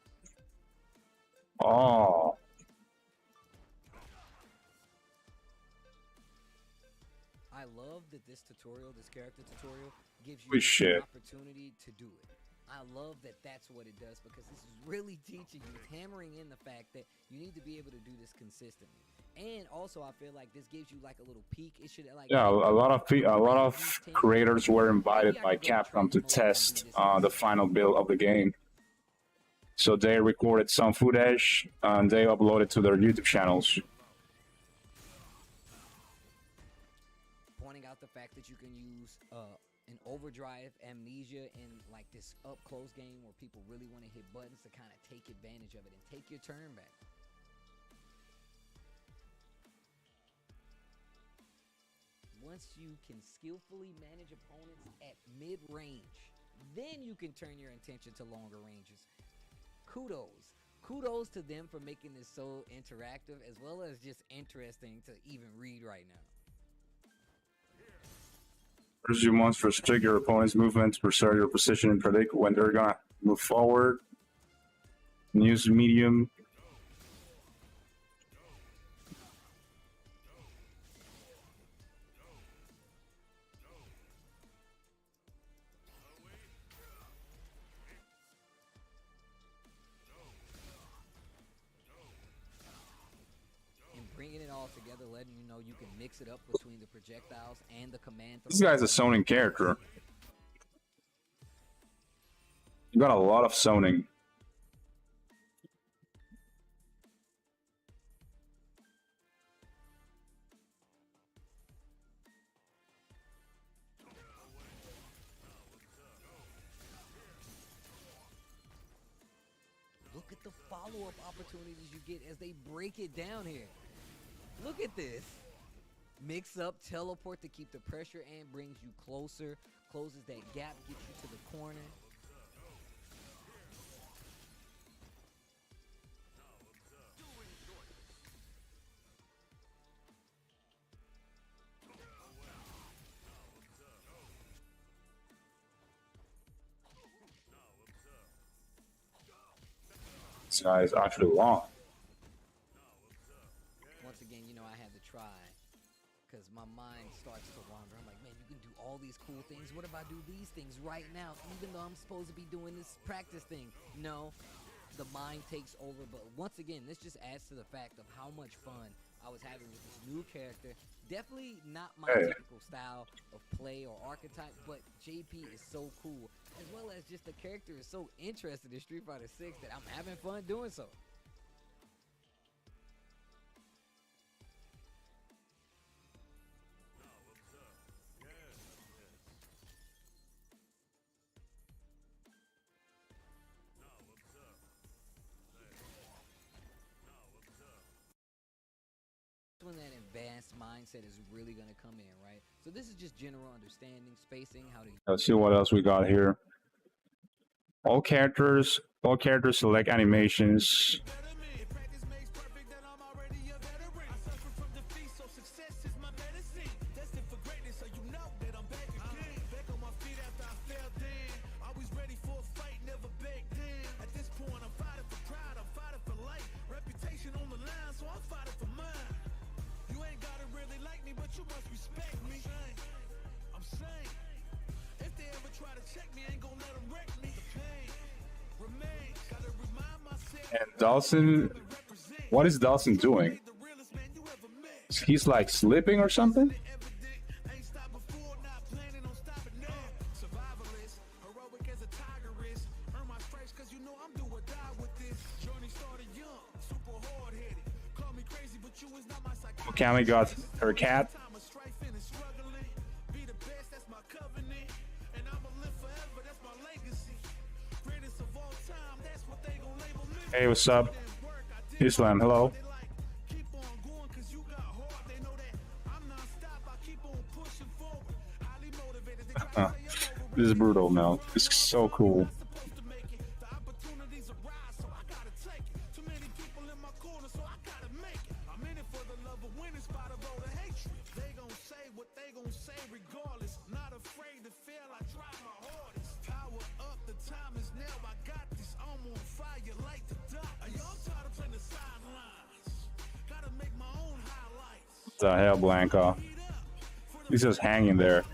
Oh. I love that this tutorial, this character tutorial, gives you Shit. an opportunity to do it. I love that that's what it does, because this is really teaching you, it's hammering in the fact that you need to be able to do this consistently. And also, I feel like this gives you like a little peek. It should like, Yeah, a lot of creators were invited by Capcom to test the final build of the game. So they recorded some footage and they uploaded to their YouTube channels. Pointing out the fact that you can use an overdrive amnesia in like this up close game where people really want to hit buttons to kind of take advantage of it and take your turn back. Once you can skillfully manage opponents at mid-range, then you can turn your attention to longer ranges. Kudos to them for making this so interactive, as well as just interesting to even read right now. First, you must restrict your opponent's movement to preserve your position and predict when they're gonna move forward. Use medium. Bringing it all together, letting you know you can mix it up between the projectiles and the command. This guy's a zoning character. You got a lot of zoning. Look at the follow-up opportunities you get as they break it down here. Look at this. Mix up, teleport to keep the pressure and brings you closer. Closes that gap, gets you to the corner. This guy is actually long. Once again, you know, I had to try because my mind starts to wander. I'm like, man, you can do all these cool things. What if I do these things right now, even though I'm supposed to be doing this practice thing? No, the mind takes over. But once again, this just adds to the fact of how much fun I was having with this new character. Definitely not my typical style of play or archetype, but JP is so cool, as well as just the character is so interested in Street Fighter 6 that I'm having fun doing so. When that advanced mindset is really going to come in, right? So this is just general understanding, spacing, how to... Let's see what else we got here. All characters select animations. And Dawson, what is Dawson doing? He's like slipping or something? Cammy got her cat. Hey, what's up? Islam, hello. This is brutal, man. This is so cool. What the hell, Blanca? He's just hanging there.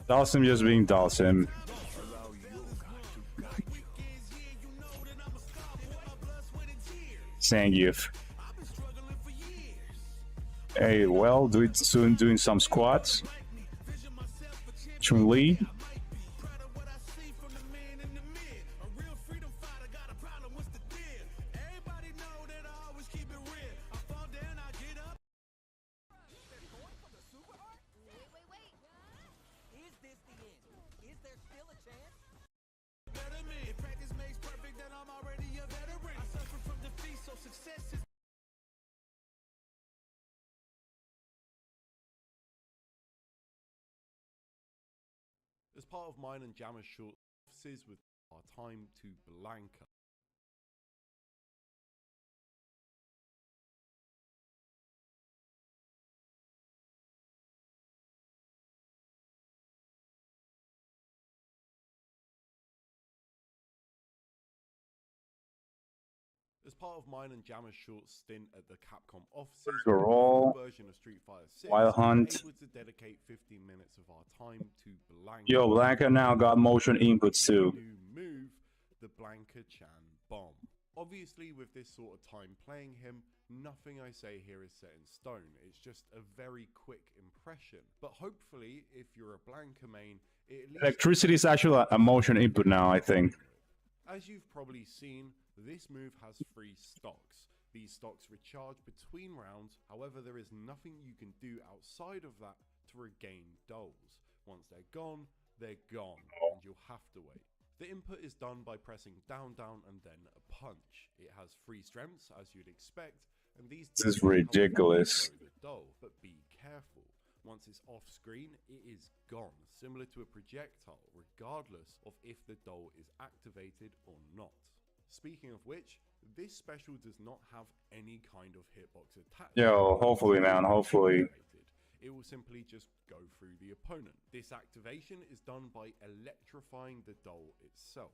Dawson just being Dawson. Zangief. Hey, well, soon doing some squats. Chun-Li. As part of mine and Jammer's short offices with our time to Blanca. As part of mine and Jammer's short stint at the Capcom offices, Overall, version of Street Fighter 6, Wild Hunt. able to dedicate 15 minutes of our time to Blanca. Yo, Blanca now got motion inputs too. New move, the Blanca-chan bomb. Obviously, with this sort of time playing him, nothing I say here is set in stone. It's just a very quick impression. But hopefully, if you're a Blanca main, it at least Electricity is actually a motion input now, I think. As you've probably seen, this move has 3 stocks. These stocks recharge between rounds, however there is nothing you can do outside of that to regain dulls. Once they're gone, and you'll have to wait. The input is done by pressing down, down, and then a punch. It has 3 strengths, as you'd expect, and these... This is ridiculous. The dull, but be careful. Once it's off screen, it is gone, similar to a projectile, regardless of if the dull is activated or not. Speaking of which, this special does not have any kind of hitbox attached. Yo, hopefully, man, hopefully. It will simply just go through the opponent. This activation is done by electrifying the dull itself.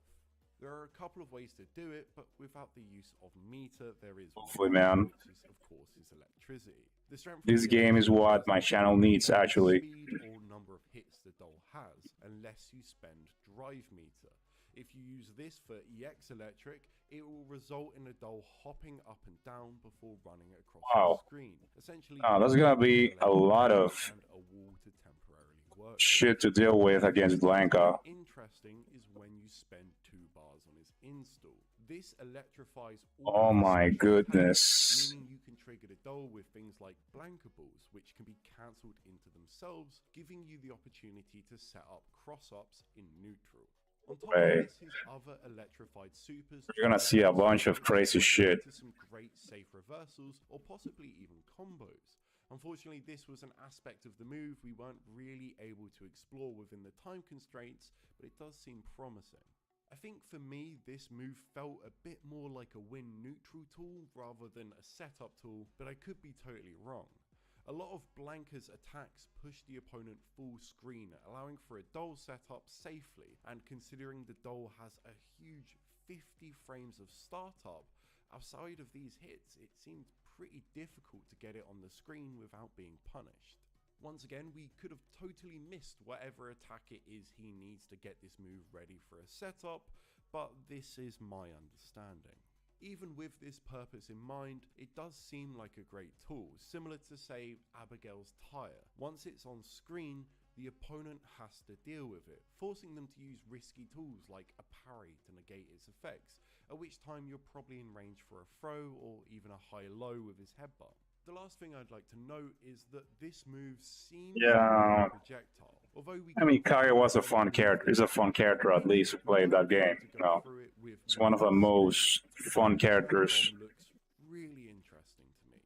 There are a couple of ways to do it, but without the use of meter, there is Hopefully, man. Which is, of course, is electricity. The strength This game is what my channel needs, actually. Speed or number of hits the dull has, unless you spend drive meter. If you use this for EX electric, it will result in a dull hopping up and down before running across the screen. Essentially, that's gonna be a lot of a wall to temporarily work. shit to deal with against Blanca. Interesting is when you spend 2 bars on his install. This electrifies Oh my goodness. meaning you can trigger the dull with things like Blanca balls, which can be cancelled into themselves, giving you the opportunity to set up cross-ups in neutral. On top of this, his other electrified supers, You're gonna see a bunch of crazy shit. to some great safe reversals or possibly even combos. Unfortunately, this was an aspect of the move we weren't really able to explore within the time constraints, but it does seem promising. I think for me, this move felt a bit more like a win neutral tool rather than a setup tool, but I could be totally wrong. A lot of Blanca's attacks push the opponent full screen, allowing for a dull setup safely, and considering the dull has a huge 50 frames of startup, outside of these hits it seemed pretty difficult to get it on the screen without being punished. Once again, we could have totally missed whatever attack it is he needs to get this move ready for a setup, but this is my understanding. Even with this purpose in mind, it does seem like a great tool, similar to say Abigail's Tire. Once it's on screen, the opponent has to deal with it, forcing them to use risky tools like a parry to negate its effects, at which time you're probably in range for a throw or even a high-low with his headbutt. The last thing I'd like to note is that this move seems like a projectile. Although I mean, Kage was a fun character. He's a fun character, at least, who played that game. Well, it's one of the most fun characters. Looks really interesting to me.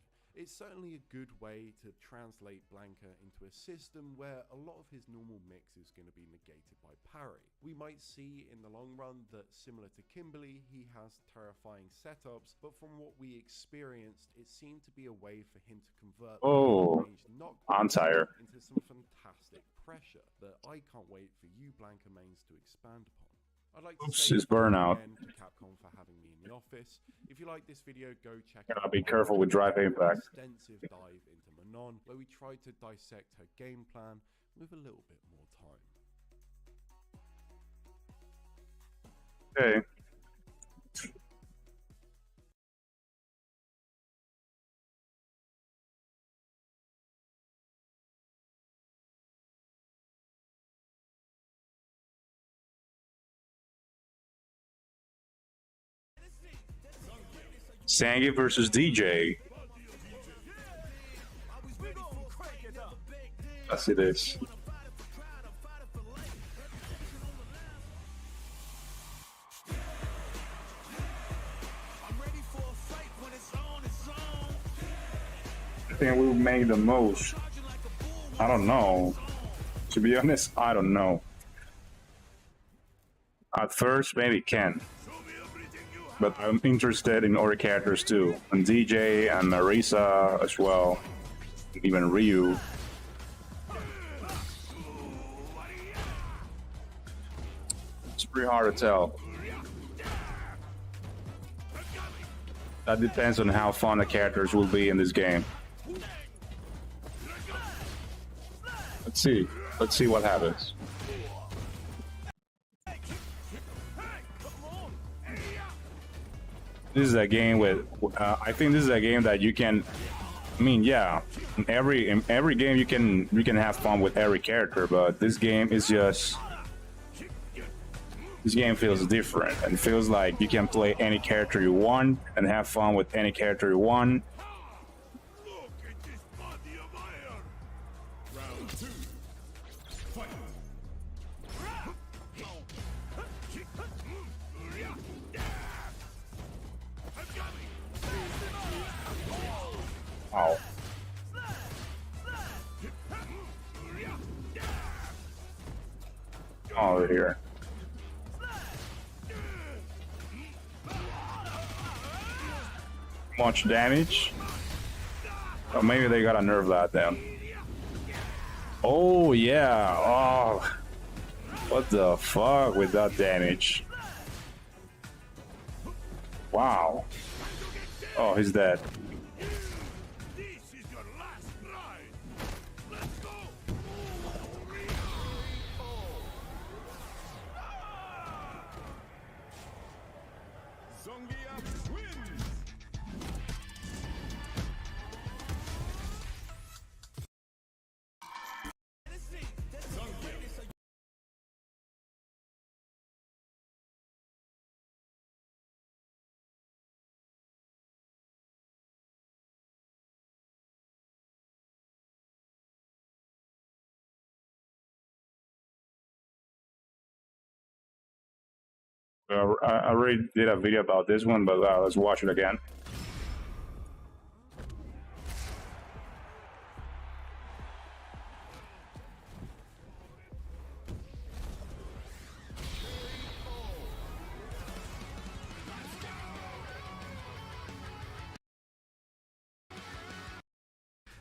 It's certainly a good way to translate Blanka into a system where a lot of his normal mix is going to be negated by parry. We might see in the long run that, similar to Kimberly, he has terrifying setups, but from what we experienced, it seemed to be a way for him to convert ranged knockback into some fantastic pressure that I can't wait for you Blanka mains to expand upon. I'd like to say burnout. again to Capcom for having me in the office. If you like this video, go check Gotta out be careful with drive impact. extensive dive into Manon, where we tried to dissect her game plan with a little bit more time. Okay. Zangy versus DJ. Let's see this. I think we'll make the most. I don't know. To be honest, I don't know. At first, maybe Ken. But I'm interested in other characters too, and DJ and Marisa as well, even Ryu. It's pretty hard to tell. That depends on how fun the characters will be in this game. Let's see. Let's see what happens. This is a game with, I think this is a game that you can, I mean, yeah, in every game you can have fun with every character, but this game is just, this game feels different and feels like you can play any character you want and have fun with any character you want. Ow. Over here. Much damage. Oh, maybe they gotta nerf that then. Oh yeah. Oh, what the fuck with that damage? Wow. Oh, he's dead. I already did a video about this one, but let's watch it again.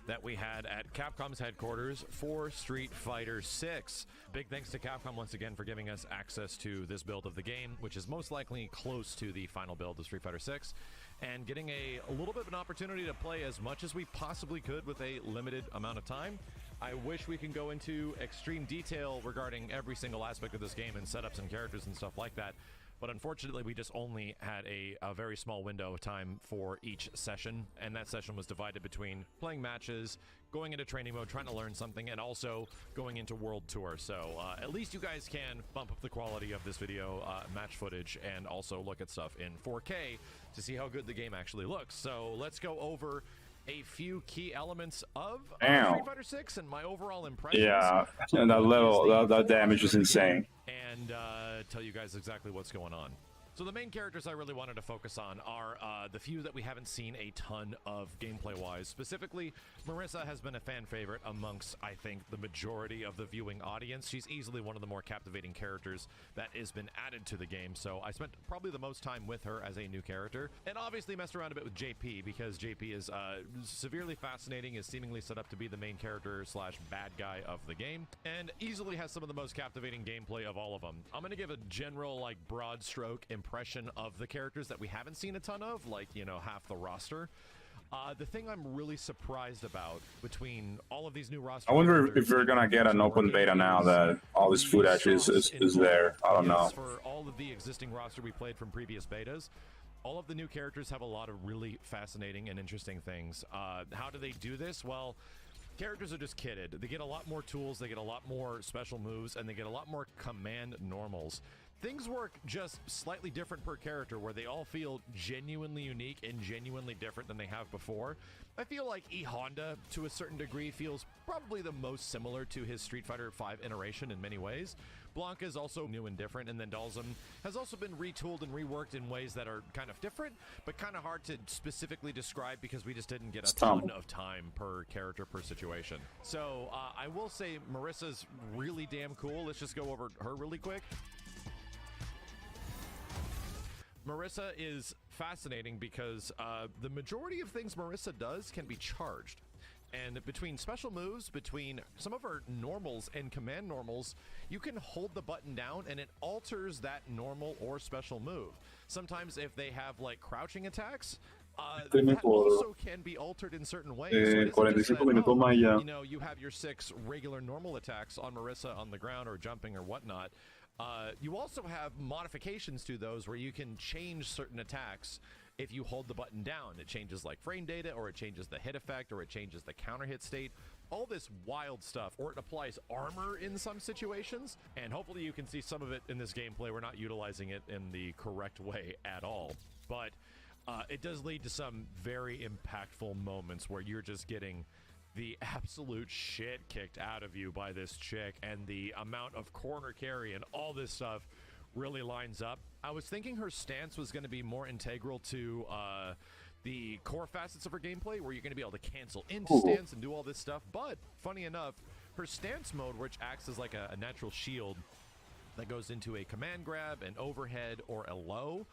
That we had at Capcom's headquarters for Street Fighter 6. Big thanks to Capcom once again for giving us access to this build of the game, which is most likely close to the final build of Street Fighter 6, and getting a little bit of an opportunity to play as much as we possibly could with a limited amount of time. I wish we can go into extreme detail regarding every single aspect of this game and setups and characters and stuff like that. But unfortunately, we just only had a very small window of time for each session, and that session was divided between playing matches, going into training mode, trying to learn something, and also going into World Tour. So at least you guys can bump up the quality of this video, match footage, and also look at stuff in 4K to see how good the game actually looks. So let's go over a few key elements of Street Fighter 6 and my overall impressions. Yeah, and that level, that damage is insane. And tell you guys exactly what's going on. So the main characters I really wanted to focus on are the few that we haven't seen a ton of gameplay-wise. Specifically, Marissa has been a fan favorite amongst, I think, the majority of the viewing audience. She's easily one of the more captivating characters that has been added to the game, so I spent probably the most time with her as a new character. And obviously messed around a bit with JP, because JP is severely fascinating, is seemingly set up to be the main character slash bad guy of the game, and easily has some of the most captivating gameplay of all of them. I'm going to give a general, like, broad stroke impression of the characters that we haven't seen a ton of, like, you know, half the roster. The thing I'm really surprised about between all of these new rosters... I wonder if we're gonna get an open beta now that all this footage is there. I don't know. For all of the existing roster we played from previous betas, all of the new characters have a lot of really fascinating and interesting things. How do they do this? Well, characters are just kitted. They get a lot more tools, they get a lot more special moves, and they get a lot more command normals. Things work just slightly different per character, where they all feel genuinely unique and genuinely different than they have before. I feel like E Honda, to a certain degree, feels probably the most similar to his Street Fighter V iteration in many ways. Blanca is also new and different, and then Dalsum has also been retooled and reworked in ways that are kind of different, but kind of hard to specifically describe because we just didn't get a ton of time per character per situation. So I will say Marissa's really damn cool. Let's just go over her really quick. Marissa is fascinating because the majority of things Marissa does can be charged. And between special moves, between some of her normals and command normals, you can hold the button down and it alters that normal or special move. Sometimes if they have like crouching attacks, that also can be altered in certain ways. So you know, you have your 6 regular normal attacks on Marissa on the ground or jumping or whatnot. You also have modifications to those where you can change certain attacks if you hold the button down. It changes like frame data, or it changes the hit effect, or it changes the counter hit state. All this wild stuff, or it applies armor in some situations, and hopefully you can see some of it in this gameplay. We're not utilizing it in the correct way at all, but it does lead to some very impactful moments where you're just getting the absolute shit kicked out of you by this chick, and the amount of corner carry and all this stuff really lines up. I was thinking her stance was going to be more integral to the core facets of her gameplay, where you're going to be able to cancel into stance and do all this stuff, but funny enough, her stance mode, which acts as like a natural shield that goes into a command grab, an overhead, or a low,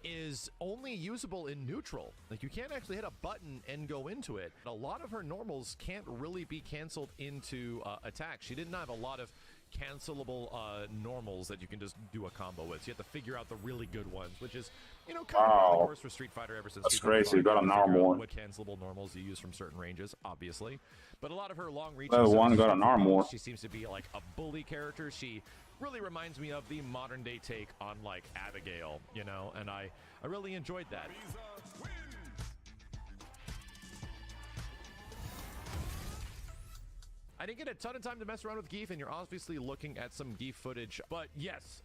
is only usable in neutral. Like, you can't actually hit a button and go into it. A lot of her normals can't really be canceled into attacks. She didn't have a lot of cancelable normals that you can just do a combo with. So you have to figure out the really good ones, which is, you know, kind of the course for Street Fighter ever since. That's crazy. You got a normal. What cancelable normals you use from certain ranges, obviously. But a lot of her long reach. One got a normal. She seems to be like a bully character. She really reminds me of the modern day take on like Abigail, you know, and I really enjoyed that. I didn't get a ton of time to mess around with Geef, and you're obviously looking at some Geef footage, but yes,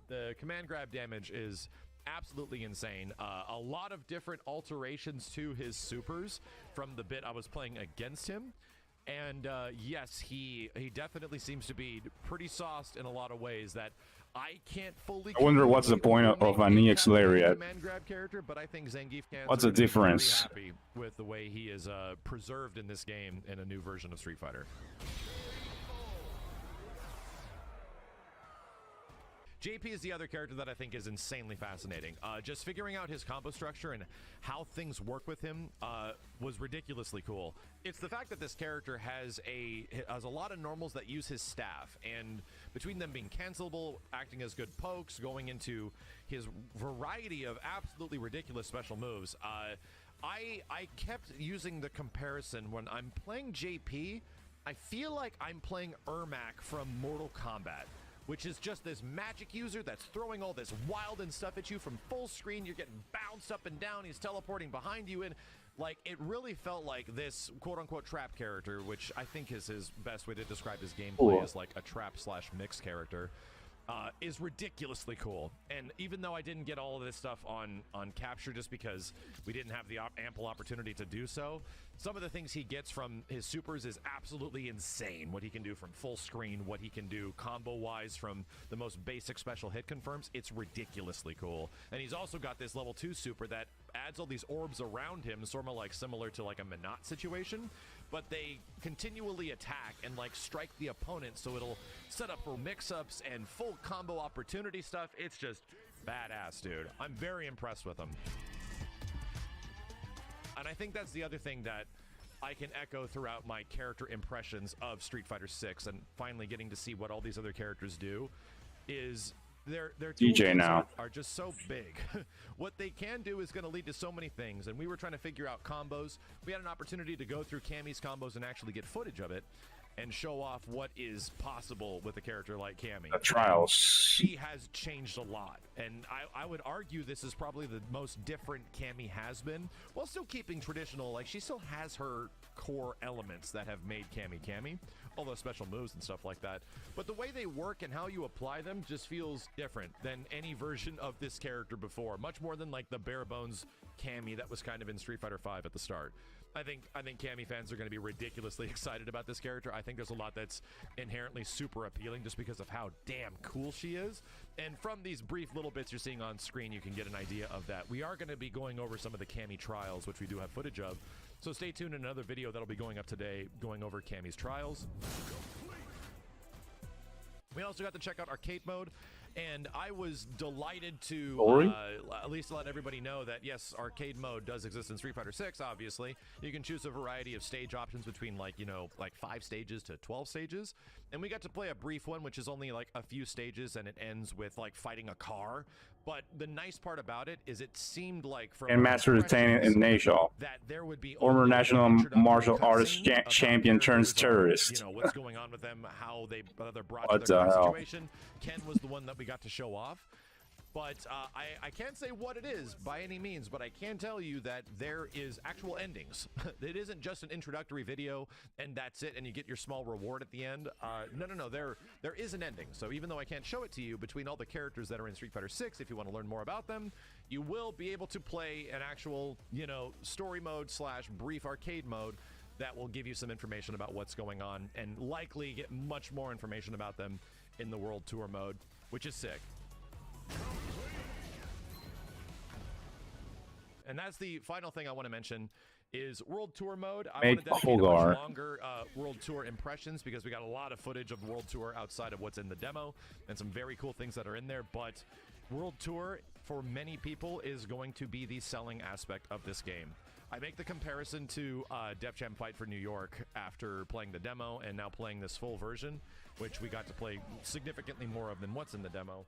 the command grab damage is absolutely insane. A lot of different alterations to his supers from the bit I was playing against him. And yes, he definitely seems to be pretty sauced in a lot of ways that I can't fully. I wonder what's the point of an EX Lariat. Man grab character, but I think Zangief fans what's the difference? Happy with the way he is preserved in this game in a new version of Street Fighter. JP is the other character that I think is insanely fascinating. Just figuring out his combo structure and how things work with him was ridiculously cool. It's the fact that this character has a lot of normals that use his staff, and between them being cancelable, acting as good pokes, going into his variety of absolutely ridiculous special moves. I kept using the comparison when I'm playing JP. I feel like I'm playing Ermac from Mortal Kombat, which is just this magic user that's throwing all this wild and stuff at you from full screen. You're getting bounced up and down. He's teleporting behind you. And like, it really felt like this quote unquote trap character, which I think is his best way to describe his gameplay, is like a trap slash mix character. is ridiculously cool. And even though I didn't get all of this stuff on capture just because we didn't have the ample opportunity to do so, some of the things he gets from his supers is absolutely insane. What he can do from full screen, what he can do combo-wise from the most basic special hit confirms, it's ridiculously cool. And he's also got this level 2 super that adds all these orbs around him, sort of like similar to like a Minot situation, but they continually attack and like strike the opponent, so it'll set up for mix-ups and full combo opportunity stuff. It's just badass, dude. I'm very impressed with him. And I think that's the other thing that I can echo throughout my character impressions of Street Fighter 6 and finally getting to see what all these other characters do is their DJ now are just so big. What they can do is going to lead to so many things, and we were trying to figure out combos. We had an opportunity to go through Cammy's combos and actually get footage of it and show off what is possible with a character like Cammy. The trials. She has changed a lot, and I would argue this is probably the most different Cammy has been, while still keeping traditional. Like, she still has her core elements that have made Cammy Cammy, all those special moves and stuff like that. But the way they work and how you apply them just feels different than any version of this character before. Much more than like the bare bones Cammy that was kind of in Street Fighter V at the start. I think Cammy fans are going to be ridiculously excited about this character. I think there's a lot that's inherently super appealing just because of how damn cool she is. And from these brief little bits you're seeing on screen, you can get an idea of that. We are going to be going over some of the Cammy trials, which we do have footage of. So stay tuned in another video that'll be going up today, going over Cammy's trials. We also got to check out arcade mode, and I was delighted to at least let everybody know that yes, arcade mode does exist in Street Fighter 6. Obviously, you can choose a variety of stage options between like 5 stages to 12 stages, and we got to play a brief one, which is only like a few stages, and it ends with like fighting a car. But the nice part about it is it seemed like from and Master Detained in Asia, that there would be former national martial arts champion turns terrorist. You know what's going on with them, how they're brought to their situation. Ken was the one that we got to show off. But I can't say what it is by any means, but I can tell you that there is actual endings. It isn't just an introductory video and that's it, and you get your small reward at the end. No, there is an ending. So even though I can't show it to you, between all the characters that are in Street Fighter 6, if you want to learn more about them, you will be able to play an actual, story mode / brief arcade mode that will give you some information about what's going on and likely get much more information about them in the World Tour mode, which is sick. And that's the final thing I want to mention is World Tour mode. I want to dedicate a much longer World Tour impressions because we got a lot of footage of World Tour outside of what's in the demo and some very cool things that are in there. But World Tour, for many people, is going to be the selling aspect of this game. I make the comparison to Def Jam Fight for New York after playing the demo and now playing this full version, which we got to play significantly more of than what's in the demo.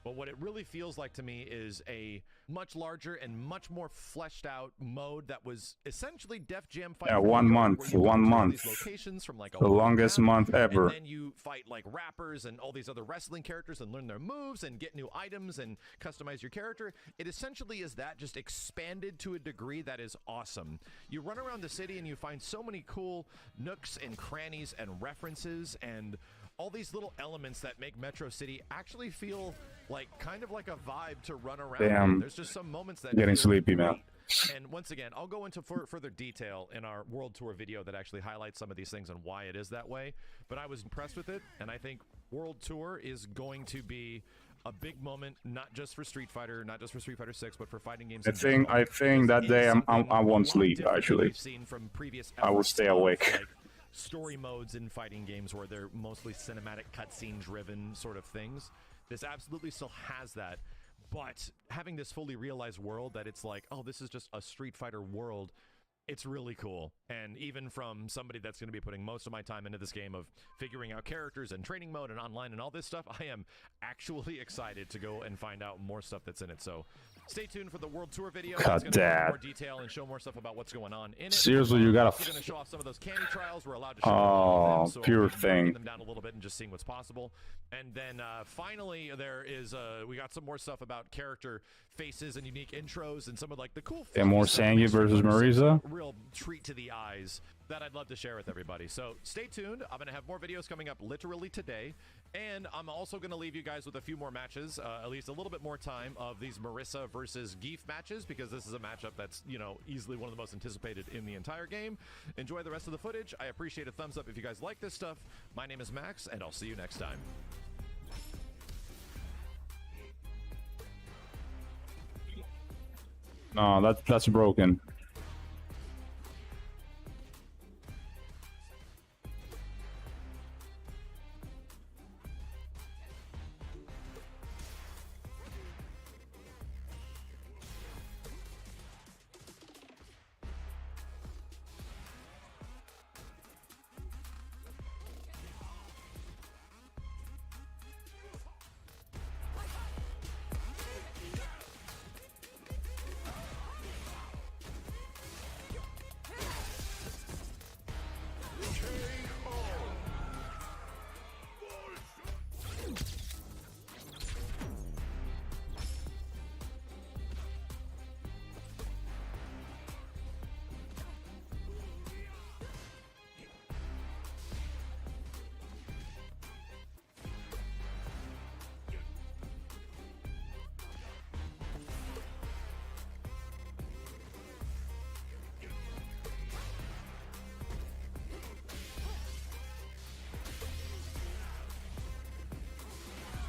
But what it really feels like to me is a much larger and much more fleshed out mode that was essentially Def Jam Fight. Yeah, 1 month, 1 month. Locations from like the longest month ever. And then you fight like rappers and all these other wrestling characters and learn their moves and get new items and customize your character. It essentially is that, just expanded to a degree that is awesome. You run around the city and you find so many cool nooks and crannies and references and all these little elements that make Metro City actually feel like kind of like a vibe to run around. Damn. There's just some moments that getting sleepy, man. And once again, I'll go into further detail in our World Tour video that actually highlights some of these things and why it is that way. But I was impressed with it, and I think World Tour is going to be a big moment, not just for Street Fighter, not just for Street Fighter 6, but for fighting games. I think that day I won't sleep. Actually, seen from previous I will stay awake. Like story modes in fighting games where they're mostly cinematic cutscene driven sort of things. This absolutely still has that, but having this fully realized world that it's like, oh, this is just a Street Fighter world, it's really cool. And even from somebody that's going to be putting most of my time into this game of figuring out characters and training mode and online and all this stuff, I am actually excited to go and find out more stuff that's in it. So stay tuned for the World Tour video. God, it's going to be more detail and show more stuff about what's going on in it. Seriously, you gotta. We're going to show off some of those Cammy trials. We're allowed to show them, so pure thing. them down a little bit and just seeing what's possible. And then finally, there is we got some more stuff about character faces and unique intros and some of like the cool. And more Sangi versus Marisa. Real treat to the eyes that I'd love to share with everybody. So stay tuned. I'm going to have more videos coming up literally today. And I'm also going to leave you guys with a few more matches, at least a little bit more time of these Marissa versus Geef matches, because this is a matchup that's, you know, easily one of the most anticipated in the entire game. Enjoy the rest of the footage. I appreciate a thumbs up if you guys like this stuff. My name is Max, and I'll see you next time. No, that's broken.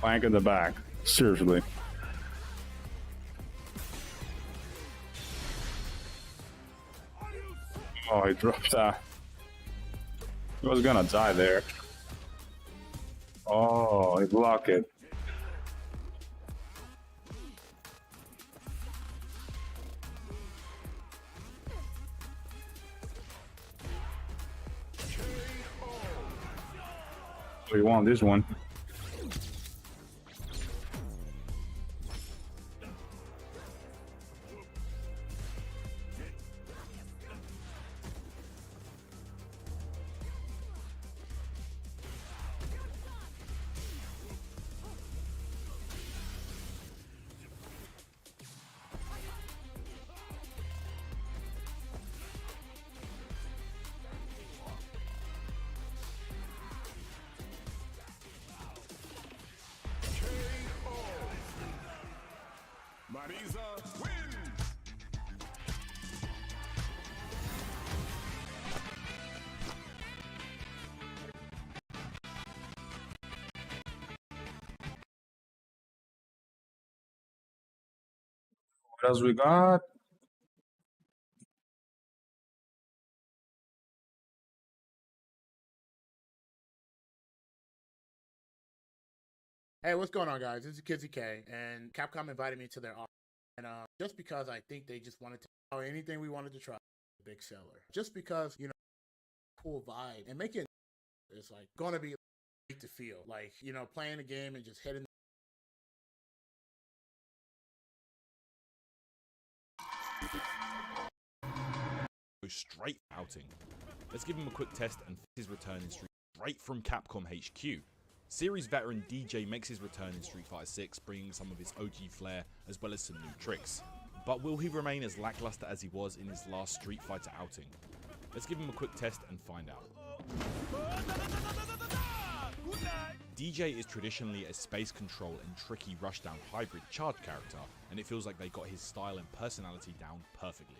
Flank in the back. Seriously. Oh, he dropped that. He was gonna die there. Oh, he blocked it. So you won this one. Marisa wins! What else we got? Hey, what's going on, guys? This is Kizzy K, and Capcom invited me to their office. And just because I think they just wanted to, or anything we wanted to try, big seller. Just because, you know, cool vibe and make it, it's like gonna be great to feel like, you know, playing a game and just hitting. Go straight outing. Let's give him a quick test and his return in Street straight from Capcom HQ. Series veteran DJ makes his return in Street Fighter 6, bringing some of his OG flair as well as some new tricks. But will he remain as lackluster as he was in his last Street Fighter outing? Let's give him a quick test and find out. DJ is traditionally a space control and tricky rushdown hybrid charge character, and it feels like they got his style and personality down perfectly.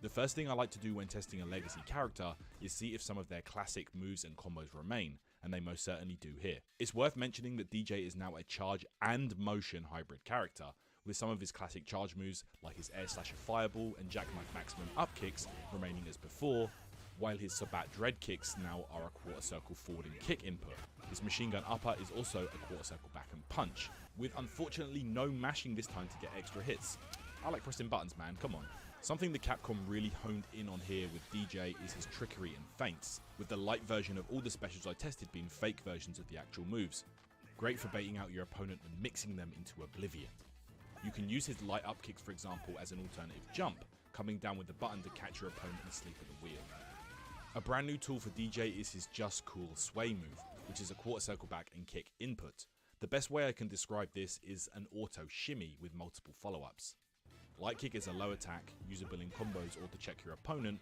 The first thing I like to do when testing a legacy character is see if some of their classic moves and combos remain, and they most certainly do here. It's worth mentioning that DJ is now a charge and motion hybrid character, with some of his classic charge moves like his air slasher fireball and jackknife maximum up kicks remaining as before, while his Sabat dread kicks now are a quarter circle forwarding kick input. His machine gun upper is also a quarter circle back and punch, with unfortunately no mashing this time to get extra hits. I like pressing buttons, man, come on. Something that Capcom really honed in on here with DJ is his trickery and feints, with the light version of all the specials I tested being fake versions of the actual moves. Great for baiting out your opponent and mixing them into oblivion. You can use his light up kicks, for example, as an alternative jump, coming down with the button to catch your opponent asleep at the wheel. A brand new tool for DJ is his Just Cool sway move, which is a quarter circle back and kick input. The best way I can describe this is an auto shimmy with multiple follow-ups. Light kick is a low attack, usable in combos or to check your opponent,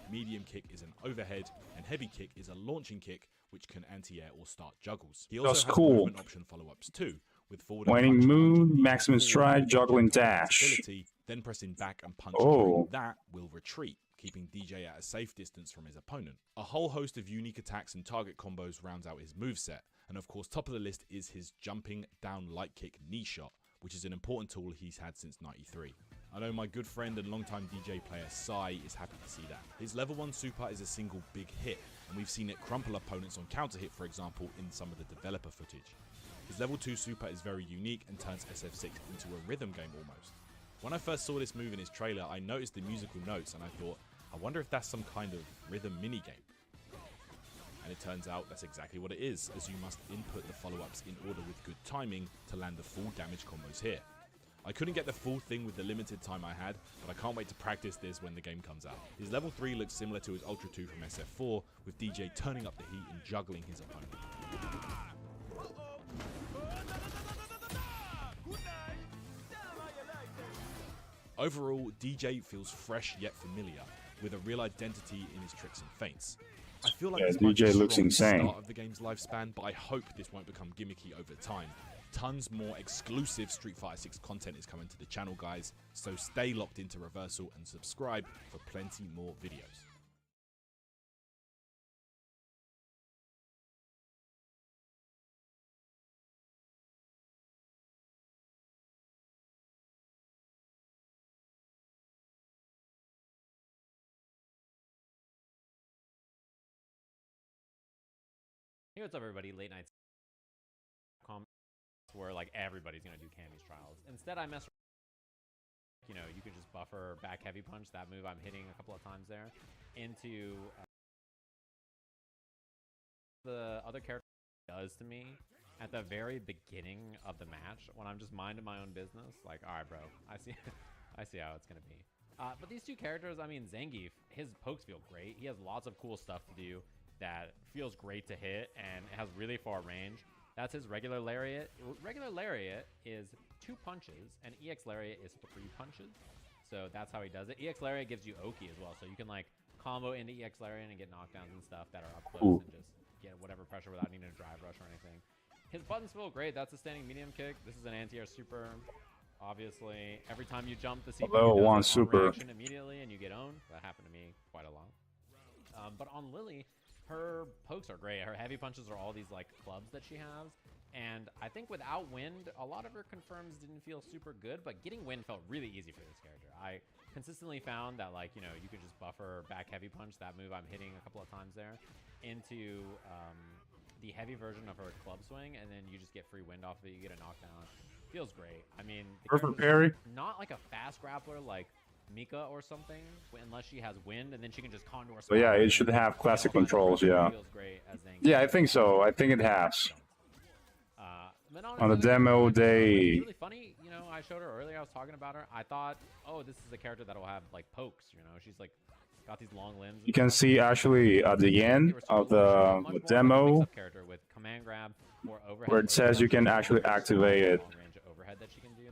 medium kick is an overhead, and heavy kick is a launching kick which can anti-air or start juggles. He also That's has cool. movement option follow-ups too, with forward and Waning punch moon, punching maximum forward, stride, juggling dash. ability, then pressing back and punch Oh. during that will retreat, keeping DJ at a safe distance from his opponent. A whole host of unique attacks and target combos rounds out his moveset, and of course top of the list is his jumping down light kick knee shot, which is an important tool he's had since '93. I know my good friend and longtime DJ player Sai is happy to see that. His level 1 super is a single big hit, and we've seen it crumple opponents on counter hit, for example, in some of the developer footage. His level 2 super is very unique and turns SF6 into a rhythm game almost. When I first saw this move in his trailer, I noticed the musical notes and I thought, I wonder if that's some kind of rhythm minigame. And it turns out that's exactly what it is, as you must input the follow-ups in order with good timing to land the full damage combos here. I couldn't get the full thing with the limited time I had, but I can't wait to practice this when the game comes out. His level 3 looks similar to his Ultra 2 from SF4, with DJ turning up the heat and juggling his opponent. Overall, DJ feels fresh yet familiar, with a real identity in his tricks and feints. I feel like this might be DJ strong looks at the insane. start of the game's lifespan, but I hope this won't become gimmicky over time. Tons more exclusive Street Fighter 6 content is coming to the channel, guys, so stay locked into Reversal and subscribe for plenty more videos. Hey, what's up, everybody? Late nights where like everybody's gonna do Cammy's trials. Instead, I mess. You know, you can just buffer back heavy punch. That move I'm hitting a couple of times there into the other character does to me at the very beginning of the match when I'm just minding my own business. Like, all right, bro, I see, I see how it's gonna be. But these two characters, I mean, Zangief, his pokes feel great. He has lots of cool stuff to do that feels great to hit and it has really far range. That's his regular lariat. Regular lariat is 2 punches, and EX lariat is 3 punches. So that's how he does it. EX lariat gives you Oki as well, so you can like combo into EX lariat and get knockdowns and stuff that are up close and just get whatever pressure without needing to drive rush or anything. His buttons feel great. That's a standing medium kick. This is an anti-air super. Obviously, every time you jump, the CPU Level 1 does a super reaction immediately, and you get owned. That happened to me quite a lot. But on Lily, her pokes are great. Her heavy punches are all these like clubs that she has. And I think without wind, a lot of her confirms didn't feel super good, but getting wind felt really easy for this character. I consistently found that, like, you know, you could just buffer back heavy punch, that move I'm hitting a couple of times there, into the heavy version of her club swing, and then you just get free wind off of it, you get a knockdown. Feels great. I mean, Perfect parry. Not like a fast grappler like Mika or something, unless she has wind, and then she can just contour. But yeah, it should have classic controls, yeah. Feels great as Yeah, I think so. I think it has. But On the demo, they... It's really funny, you know, I showed her earlier, I was talking about her. I thought, oh, this is a character that'll have, like, pokes, you know? She's, like, got these long limbs. You can see, actually, at the end of the demo, With command grab or overhead where it says you can actually activate it.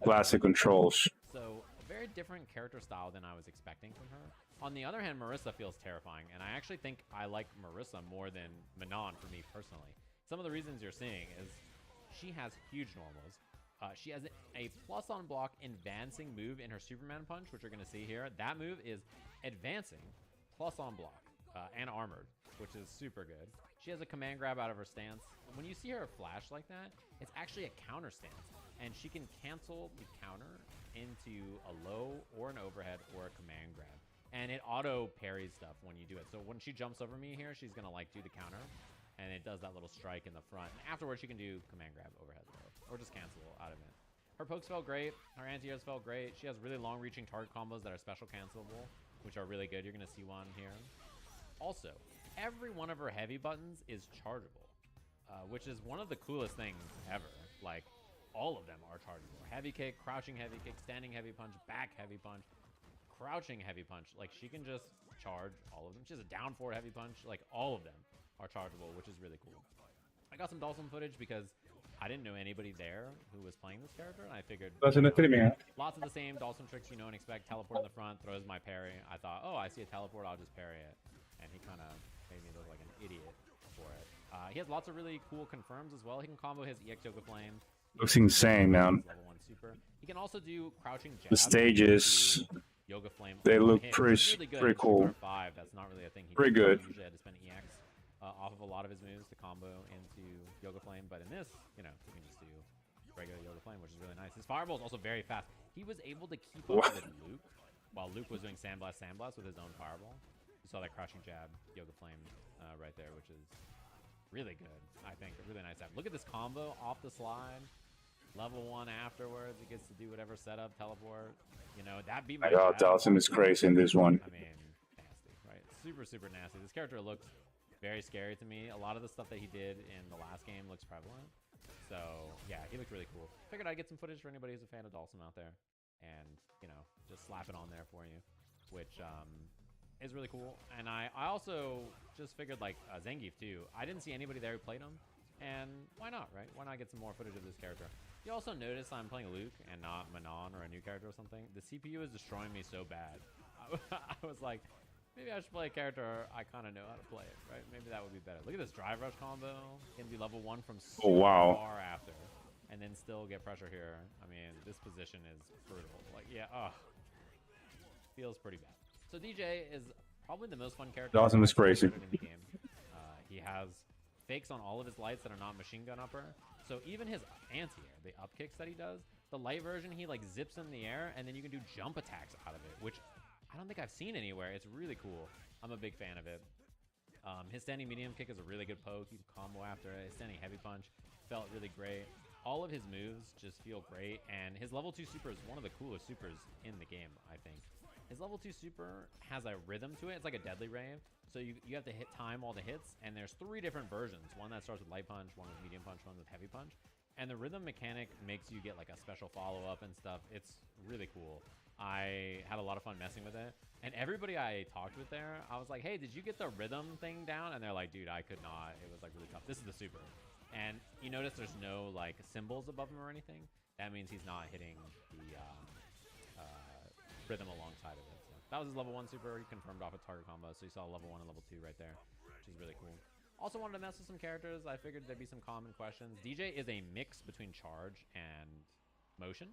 Classic controls. So, a very different character style than I was expecting from her. On the other hand, Marissa feels terrifying, and I actually think I like Marissa more than Manon for me personally. Some of the reasons you're seeing is she has huge normals. She has a plus on block advancing move in her Superman punch, which you're going to see here. That move is advancing plus on block and armored, which is super good. She has a command grab out of her stance. When you see her flash like that, it's actually a counter stance, and she can cancel the counter into a low or an overhead or a command grab. And it auto parries stuff when you do it. So when she jumps over me here, she's going to like do the counter. And it does that little strike in the front. And afterwards, you can do command grab overhead or just cancel out of it. Her pokes felt great. Her anti-airs felt great. She has really long-reaching target combos that are special cancelable, which are really good. You're going to see one here. Also, every one of her heavy buttons is chargeable, which is one of the coolest things ever. Like, all of them are chargeable. Heavy kick, crouching heavy kick, standing heavy punch, back heavy punch, crouching heavy punch. Like, she can just charge all of them. She has a down forward heavy punch. Like, all of them are chargeable, which is really cool. I got some Dawson footage because I didn't know anybody there who was playing this character, and I figured lots of the same Dawson tricks you know and expect. Teleport in the front, throws my parry. I thought, oh, I see a teleport, I'll just parry it. And he kind of made me look like an idiot for it. He has lots of really cool confirms as well. He can combo his EX Yoga Flame. Looks insane, man. Level 1 super. He can also do crouching jab. The stages, Yoga Flame. they look Really pretty cool. 5, that's not really a thing. He pretty good. Usually had to spend EX off of a lot of his moves to combo into Yoga Flame, but in this, you know, he can just do regular Yoga Flame, which is really nice. His fireball is also very fast. He was able to keep up with Luke while Luke was doing Sandblast with his own fireball. You saw that crouching jab Yoga Flame right there, which is really good. I think a really nice app. Look at this combo off the slide. Level 1 afterwards, he gets to do whatever setup, teleport. You know, that beat my God, Dawson is crazy in this one. I mean, nasty, right? Super, super nasty. This character looks very scary to me. A lot of the stuff that he did in the last game looks prevalent. So, yeah, he looked really cool. Figured I'd get some footage for anybody who's a fan of Dawson out there. And, you know, just slap it on there for you. Which, is really cool. And I also just figured, like, Zangief, too. I didn't see anybody there who played him. And why not, right? Why not get some more footage of this character? You also notice I'm playing Luke and not Manon or a new character or something. The CPU is destroying me so bad. I was like, maybe I should play a character I kind of know how to play it, right? Maybe that would be better. Look at this drive rush combo. Can be level 1 from so far after. And then still get pressure here. I mean, this position is brutal. Like, yeah, feels pretty bad. So DJ is probably the most fun character. Dawson is crazy. In the game. He has fakes on all of his lights that are not machine gun upper. So even his anti-air, the up kicks that he does, the light version, he like zips in the air and then you can do jump attacks out of it, which I don't think I've seen anywhere. It's really cool. I'm a big fan of it. His standing medium kick is a really good poke. You can combo after it. His standing heavy punch felt really great. All of his moves just feel great, and his level 2 super is one of the coolest supers in the game, I think. His level 2 super has a rhythm to it. It's like a deadly ray. So you have to time all the hits, and there's 3 different versions. One that starts with light punch, one with medium punch, one with heavy punch. And the rhythm mechanic makes you get like a special follow-up and stuff. It's really cool. I had a lot of fun messing with it. And everybody I talked with there, I was like, hey, did you get the rhythm thing down? And they're like, dude, I could not. It was like really tough. This is the super. And you notice there's no like symbols above him or anything. That means he's not hitting the rhythm alongside of it. So that was his level 1 super. He confirmed off a target combo. So you saw level 1 and level 2 right there, which is really cool. Also wanted to mess with some characters. I figured there'd be some common questions. DJ is a mix between charge and motion,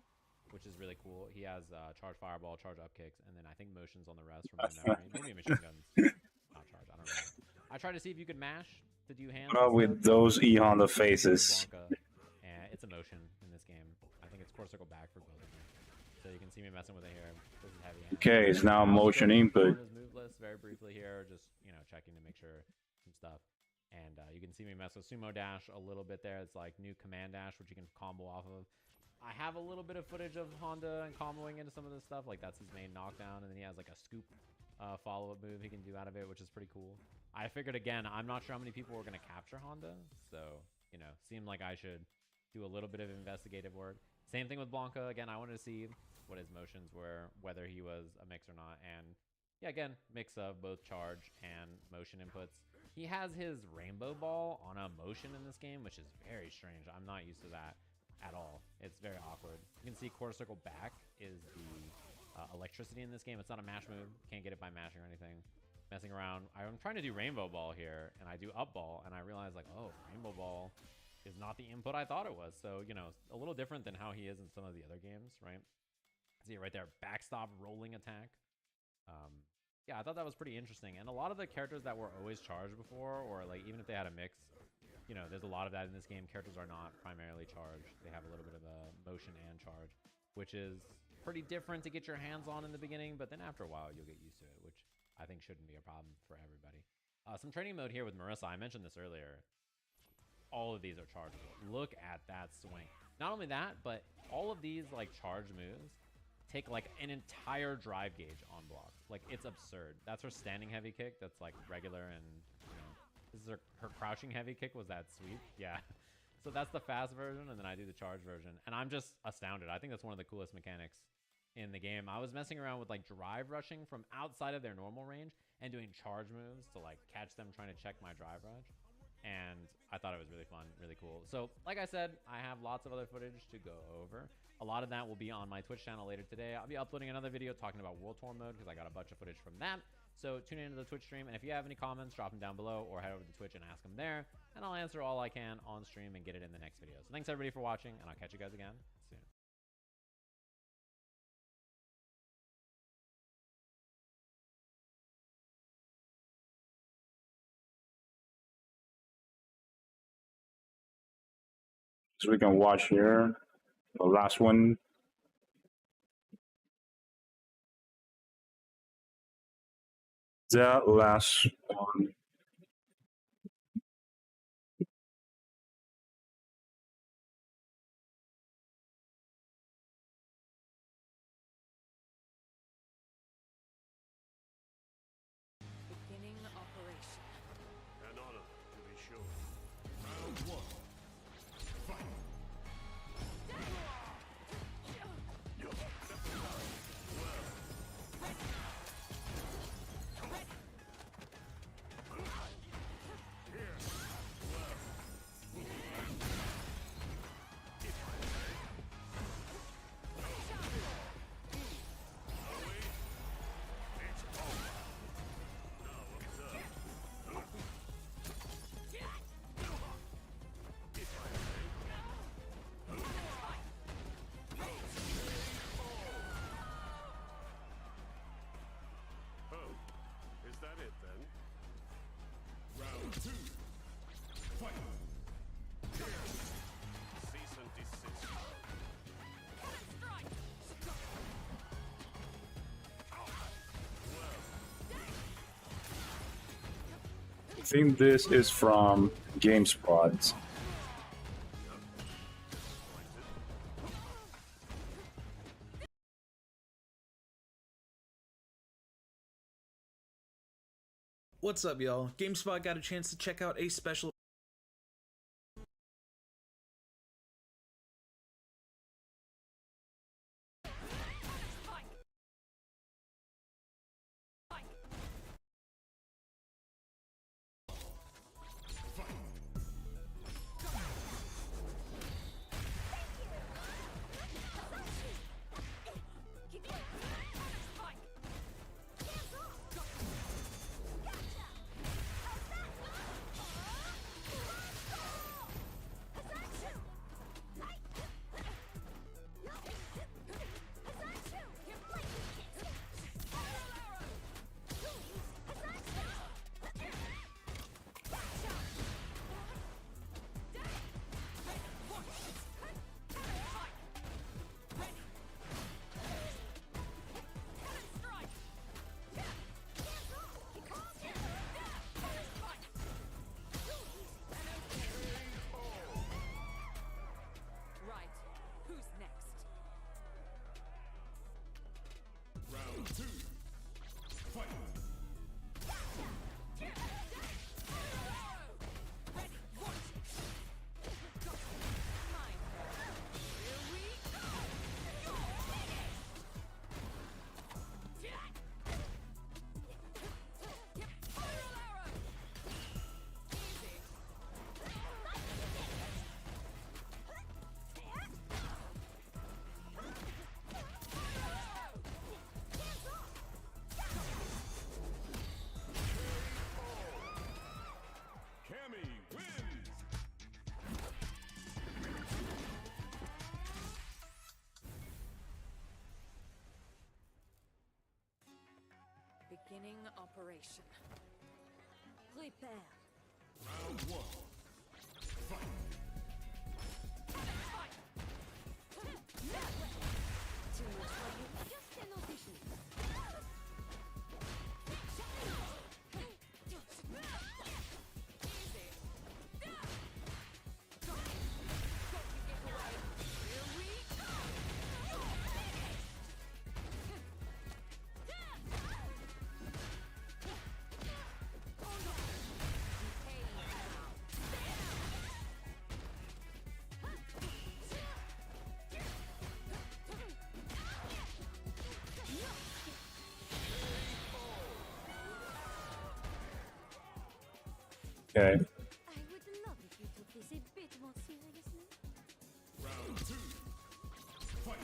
which is really cool. He has charge fireball, charge up kicks, and then I think motions on the rest from my memory. Maybe machine guns, not charge. I don't know. I tried to see if you could mash to do hands. With those E Honda faces. And it's a motion in this game. I think it's core circle back for both of them. So you can see me messing with it here. This is heavy. Okay, it's now motion input. His move list very briefly here, just checking to make sure some stuff. And you can see me mess with sumo dash a little bit there. It's like new command dash, which you can combo off of. I have a little bit of footage of Honda and comboing into some of this stuff. Like that's his main knockdown, and then he has like a scoop follow-up move he can do out of it, which is pretty cool. I figured again, I'm not sure how many people were going to capture Honda, so seemed like I should do a little bit of investigative work. Same thing with Blanca. Again, I wanted to see what his motions were, whether he was a mix or not, and yeah, again, mix of both charge and motion inputs. He has his rainbow ball on a motion in this game, which is very strange. I'm not used to that at all. It's very awkward. You can see quarter circle back is the electricity in this game. It's not a mash move. Can't get it by mashing or anything. Messing around. I'm trying to do rainbow ball here, and I do up ball, and I realize like, oh, rainbow ball is not the input I thought it was. So, a little different than how he is in some of the other games, right? See it right there. Backstop rolling attack. Yeah, I thought that was pretty interesting. And a lot of the characters that were always charged before, or like even if they had a mix, there's a lot of that in this game. Characters are not primarily charged. They have a little bit of a motion and charge, which is pretty different to get your hands on in the beginning, but then after a while you'll get used to it, which I think shouldn't be a problem for everybody. Some training mode here with Marissa. I mentioned this earlier. All of these are chargeable. Look at that swing. Not only that, but all of these like charge moves take like an entire drive gauge on block. Like it's absurd. That's her standing heavy kick. That's like regular, and this is her crouching heavy kick. Was that sweep? Yeah. So that's the fast version, and then I do the charge version, and I'm just astounded. I think that's one of the coolest mechanics in the game. I was messing around with like drive rushing from outside of their normal range and doing charge moves to like catch them trying to check my drive rush. And I thought it was really fun, really cool. So like I said, I have lots of other footage to go over. A lot of that will be on my Twitch channel later today. I'll be uploading another video talking about World Tour mode because I got a bunch of footage from that. So tune into the Twitch stream. And if you have any comments, drop them down below or head over to Twitch and ask them there. and I'll answer all I can on stream and get it in the next video. So thanks everybody for watching, and I'll catch you guys again soon. So we can watch here the last one. The last one. Beginning operation. An honor, to be sure. Round one. Fight. Is that it then? Round two. Fight. Cease and desist. I think this is from GameSpot. What's up, y'all? GameSpot got a chance to check out a special Right. Who's next? Round two. Fight. Cammy wins. Beginning operation. Prepare. Round one. Fight. Too much for you. Just an audition. Okay. I would love if you took this a bit more seriously. Round two. Fight.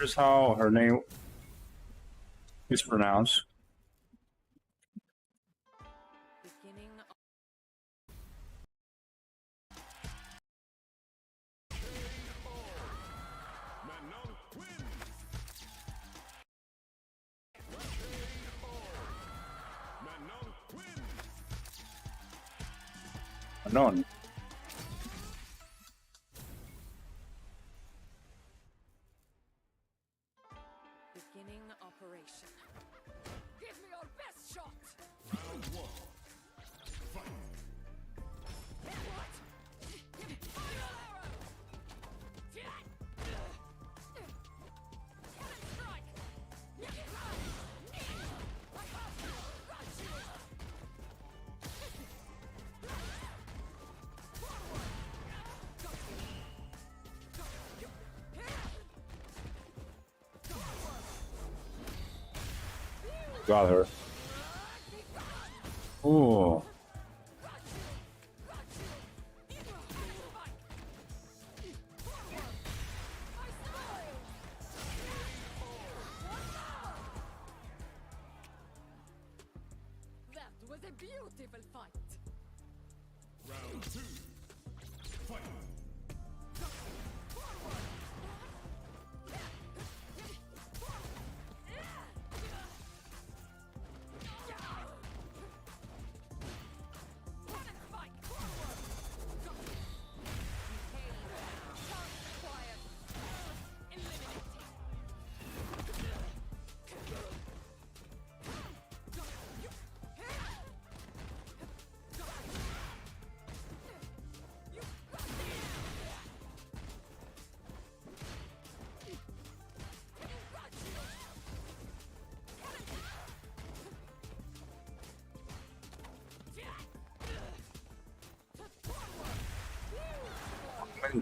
Here's how her name is pronounced. None. Beginning operation. Give me your best shot. Round one. Fight. What? Final arrow. Strike. Got her. Ooh. That was a beautiful fight. Round two. Fight.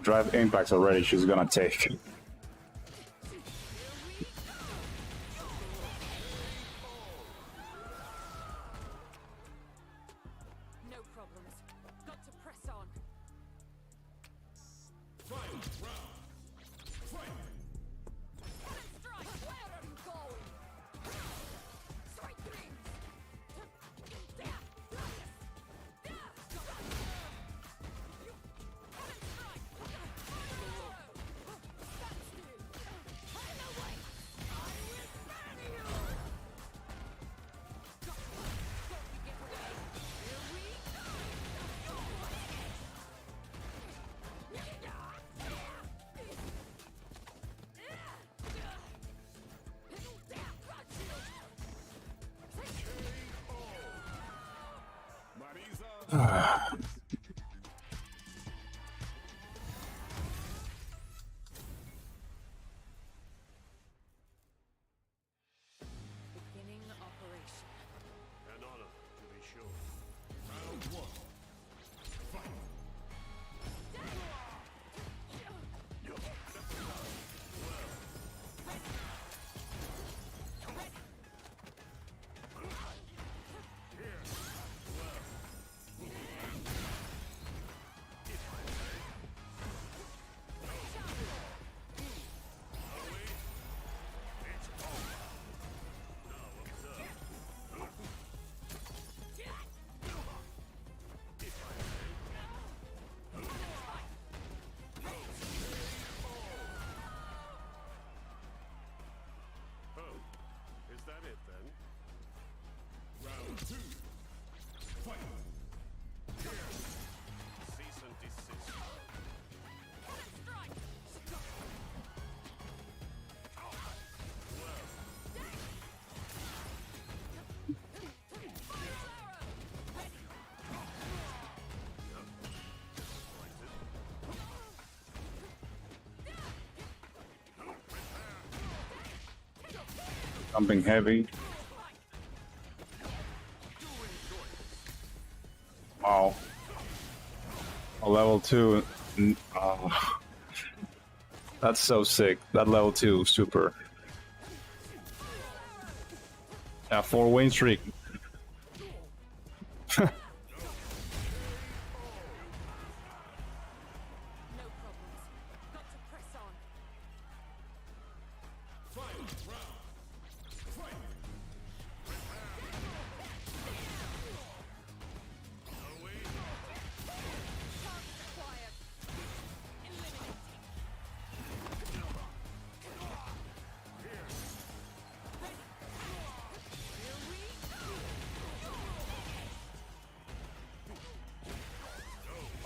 Drive impacts already she's gonna take. No problems. Got to press on. Final round. Fight. Strike. Where are you going? Sweet dreams. There. Beginning operation. An honor, to be sure. Round one. Fight. Is that it then? Round two. Fight. Cease and desist. Something heavy. Wow. A level 2. Oh. That's so sick. That level 2 super. Yeah, 4-win streak.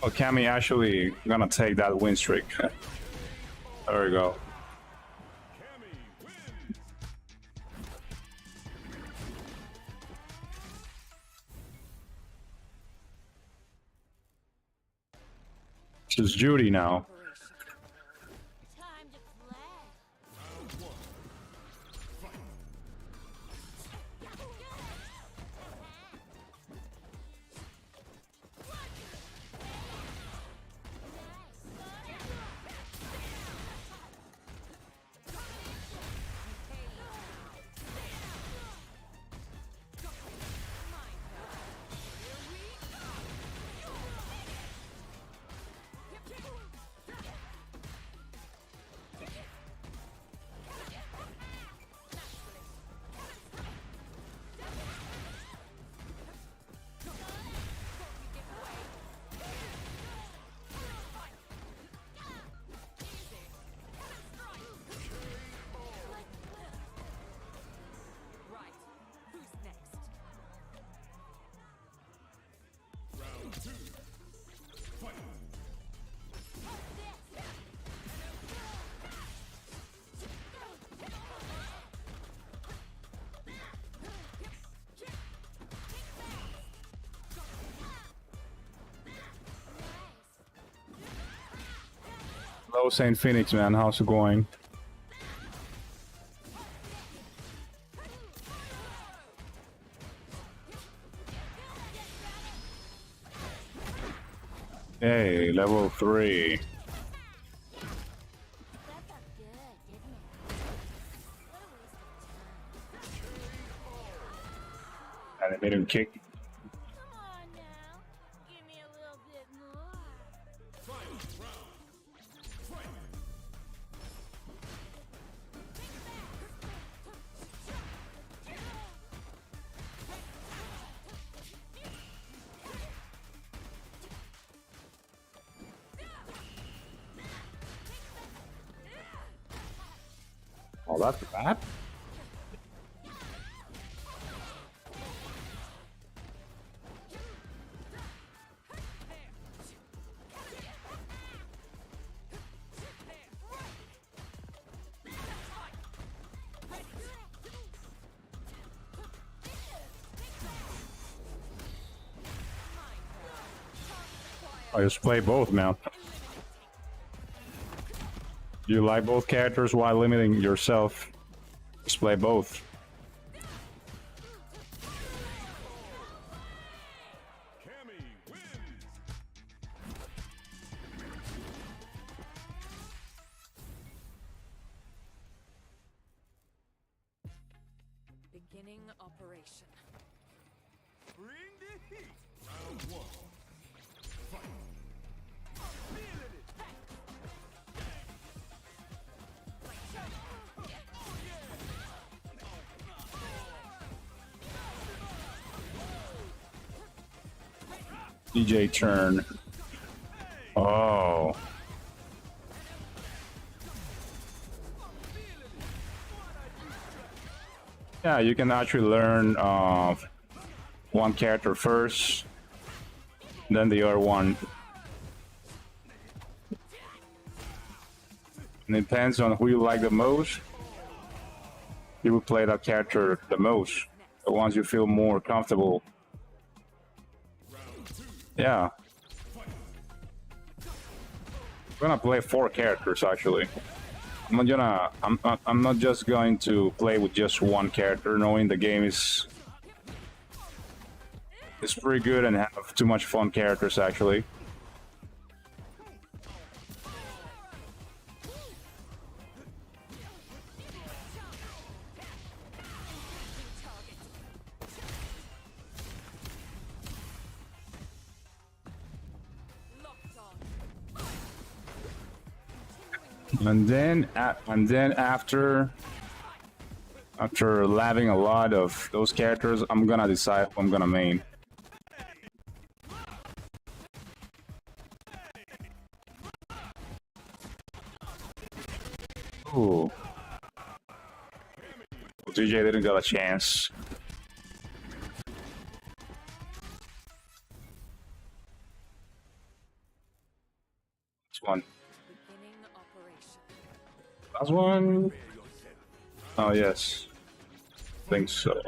Oh, Cammy actually gonna take that win streak. There we go. This is Judy now. Hello, St. Phoenix, man. How's it going? Hey, level 3. And I made him kick. Oh, that's bad. I just play both, man. You like both characters while limiting yourself. Just play both. Beginning operation. Bring the heat. Round 1. Fight. I'm feeling it. DJ turn. Oh. Yeah, you can actually learn one character first, then the other one. And it depends on who you like the most. You will play that character the most, the ones you feel more comfortable. Yeah. I'm gonna play 4 characters actually. I'm not just going to play with just one character, knowing the game is pretty good and have too much fun characters actually. And then after having a lot of those characters, I'm gonna decide who I'm gonna main. Ooh. DJ didn't get a chance. Last one? Oh, yes. Think so.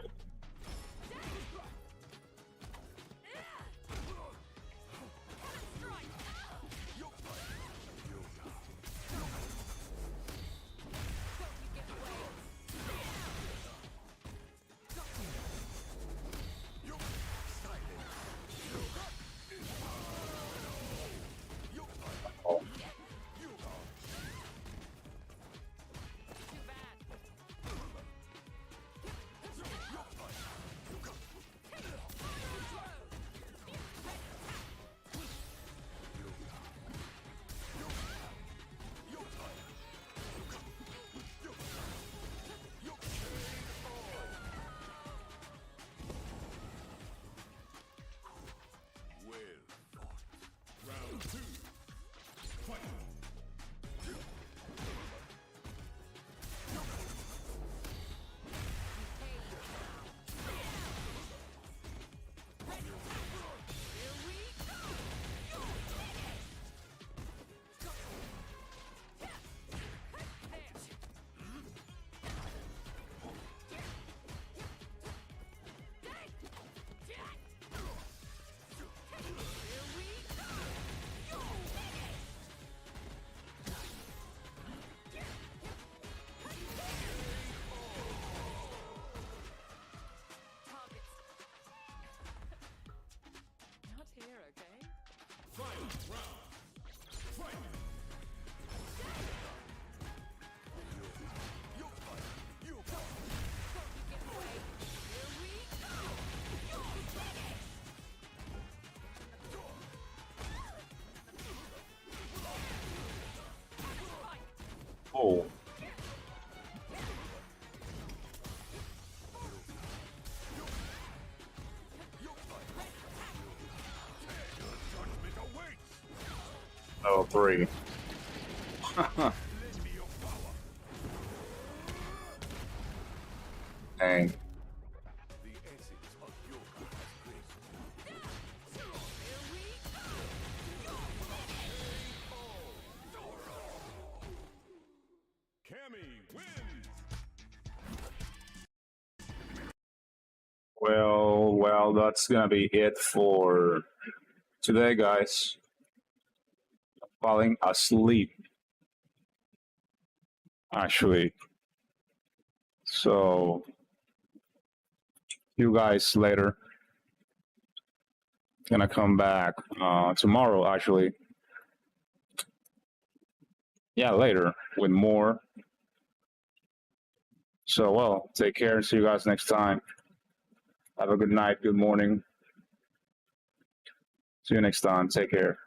Oh. Oh, 3. Dang. Well, that's gonna be it for today, guys. Falling asleep, actually. So, you guys later. Gonna come back tomorrow, actually. Yeah, later with more. So, well, take care and see you guys next time. Have a good night, good morning. See you next time. Take care.